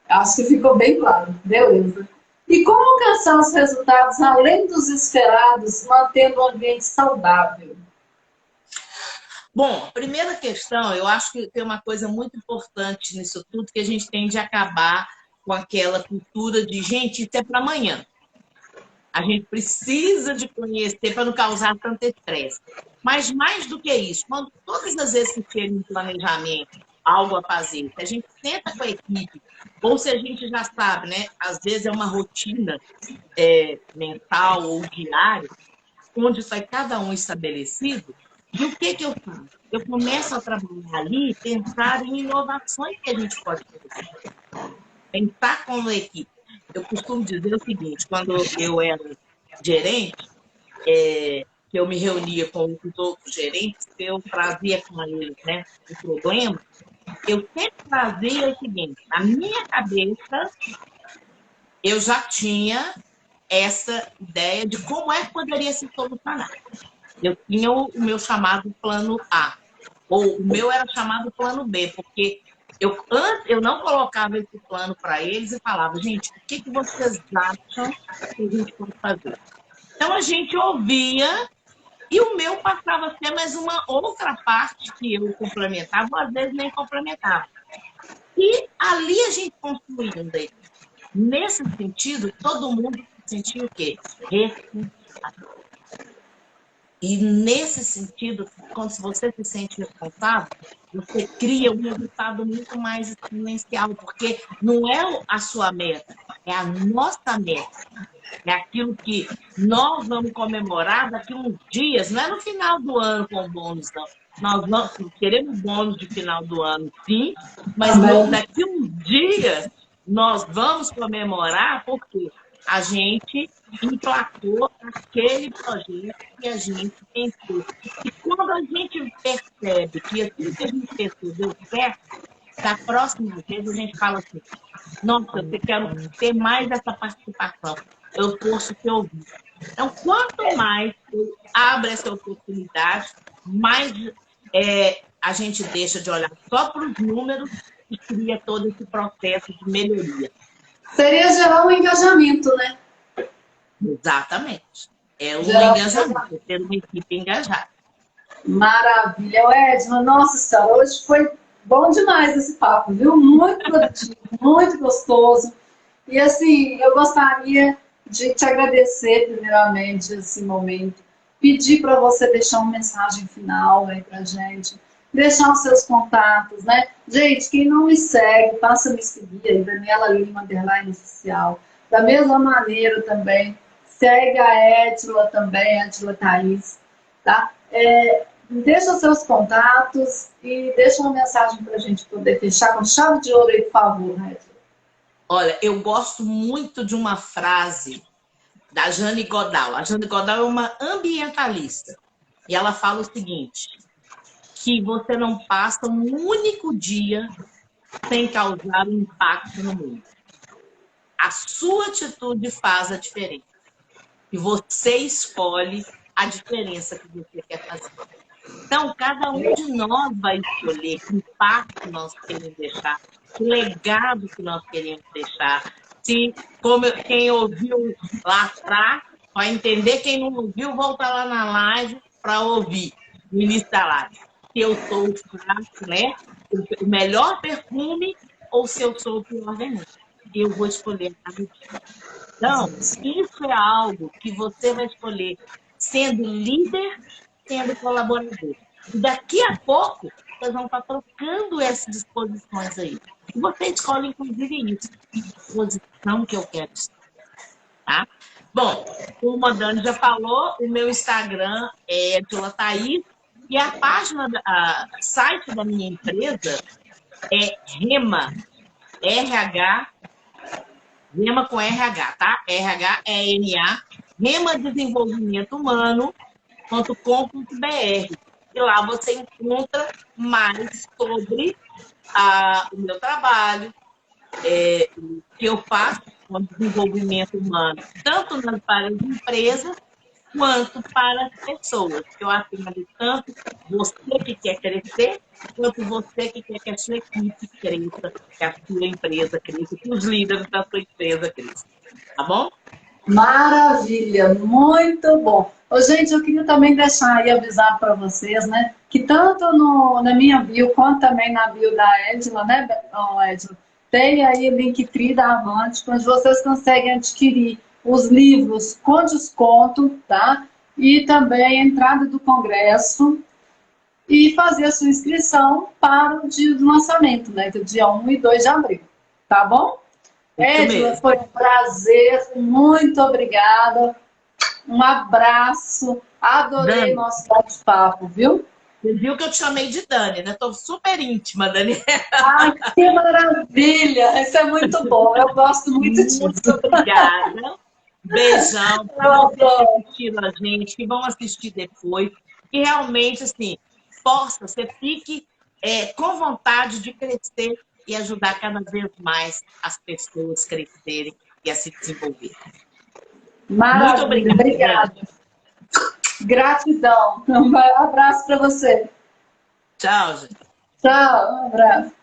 Acho que ficou bem claro. Beleza. E como alcançar os resultados além dos esperados, mantendo um ambiente saudável? Bom, primeira questão, eu acho que tem uma coisa muito importante nisso tudo, que a gente tem de acabar com aquela cultura de, gente, isso é para amanhã. A gente precisa de conhecer para não causar tanto estresse. Mas mais do que isso, quando todas as vezes que chega um planejamento, algo a fazer, se a gente senta com a equipe, ou se a gente já sabe, né? Às vezes é uma rotina mental ou diária, onde sai cada um estabelecido, e o que eu faço? Eu começo a trabalhar ali, pensar em inovações que a gente pode fazer. Pensar com a equipe. Eu costumo dizer o seguinte, quando eu era gerente, que eu me reunia com os outros gerentes, eu trazia com eles, né, o problema, eu sempre trazia o seguinte, na minha cabeça, eu já tinha essa ideia de como é que poderia se solucionar. Eu tinha o meu chamado plano A, ou o meu era chamado plano B, porque eu não colocava esse plano para eles e falava, gente, o que vocês acham que a gente pode fazer? Então, a gente ouvia e o meu passava a ser mais uma outra parte que eu complementava, ou às vezes nem complementava. E ali a gente construindo. Nesse sentido, todo mundo sentiu o quê? Responsável. E nesse sentido, quando você se sente responsável, você cria um resultado muito mais exponencial, porque não é a sua meta, é a nossa meta. É aquilo que nós vamos comemorar daqui a uns dias, não é no final do ano com bônus, não. Nós queremos bônus de final do ano, sim, mas daqui a uns dias nós vamos comemorar porque a gente emplacou aquele projeto que a gente pensou. E quando a gente percebe que aquilo que a gente pensou deu certo, da próxima vez a gente fala assim, nossa, eu quero ter mais essa participação. Eu posso te ouvir. Então, quanto mais eu abro essa oportunidade, mais a gente deixa de olhar só para os números e cria todo esse processo de melhoria. Seria gerar um engajamento, né? Exatamente. É um engajamento, ter uma equipe engajada. Maravilha. Edna, nossa senhora, hoje foi bom demais esse papo, viu? Muito produtivo, muito gostoso. E assim, eu gostaria de te agradecer primeiramente esse momento, pedir para você deixar uma mensagem final aí pra gente, deixar os seus contatos, né? Gente, quem não me segue, passa a me seguir aí, Daniela Lima, _oficial. Da mesma maneira também, Segue a Edila também, a Edila Thaís, tá? Deixa os seus contatos e deixa uma mensagem para a gente poder fechar com chave de ouro aí, por favor, Edila. Olha, eu gosto muito de uma frase da Jane Goodall. A Jane Goodall é uma ambientalista. E ela fala o seguinte, que você não passa um único dia sem causar um impacto no mundo. A sua atitude faz a diferença. E você escolhe a diferença que você quer fazer. Então, cada um de nós vai escolher que impacto nós queremos deixar, que legado que nós queremos deixar. Se, como quem ouviu lá atrás, vai entender, quem não ouviu, volta lá na live para ouvir, no início da live. Se eu sou o fraco, né? O melhor perfume, ou se eu sou o pior veneno. Eu vou escolher a cada dia. Então, isso é algo que você vai escolher sendo líder, sendo colaborador. E daqui a pouco, vocês vão estar trocando essas disposições aí. E você escolhe, inclusive, isso. A posição que eu quero estar. Tá? Bom, como a Dani já falou, o meu Instagram é Edila Thaís e a página, site da minha empresa é Rema, RH, Rema com RH, tá? RH-E-M-A, remadesenvolvimentohumano.com.br. E lá você encontra mais sobre o meu trabalho, que eu faço com desenvolvimento humano, tanto para as empresas quanto para as pessoas. Eu atendo tanto você que quer crescer, quanto você que quer que a sua equipe cresça, que a sua empresa cresça, que os líderes da sua empresa cresçam. Tá bom? Maravilha, muito bom. Ô, gente, eu queria também deixar aí avisado para vocês, né, que tanto na minha bio quanto também na bio da Edila, né, Edila, tem aí o Linktree da Avante, onde vocês conseguem adquirir os livros com desconto, tá? E também a entrada do congresso e fazer a sua inscrição para o dia do lançamento, né, do dia 1 e 2 de abril, tá bom? Edila, foi um prazer, muito obrigada. Um abraço, adorei nosso bate-papo, viu? Você viu que eu te chamei de Dani, né? Estou super íntima, Dani. Ai, que maravilha! Isso é muito bom, eu gosto muito disso. Muito obrigada. Beijão para vocês que assistiram a gente, que vão assistir depois. E realmente, assim, você fique com vontade de crescer e ajudar cada vez mais as pessoas a crescerem e a se desenvolver. Maravilha, muito obrigada. Gratidão. Um abraço para você. Tchau, gente. Tchau, um abraço.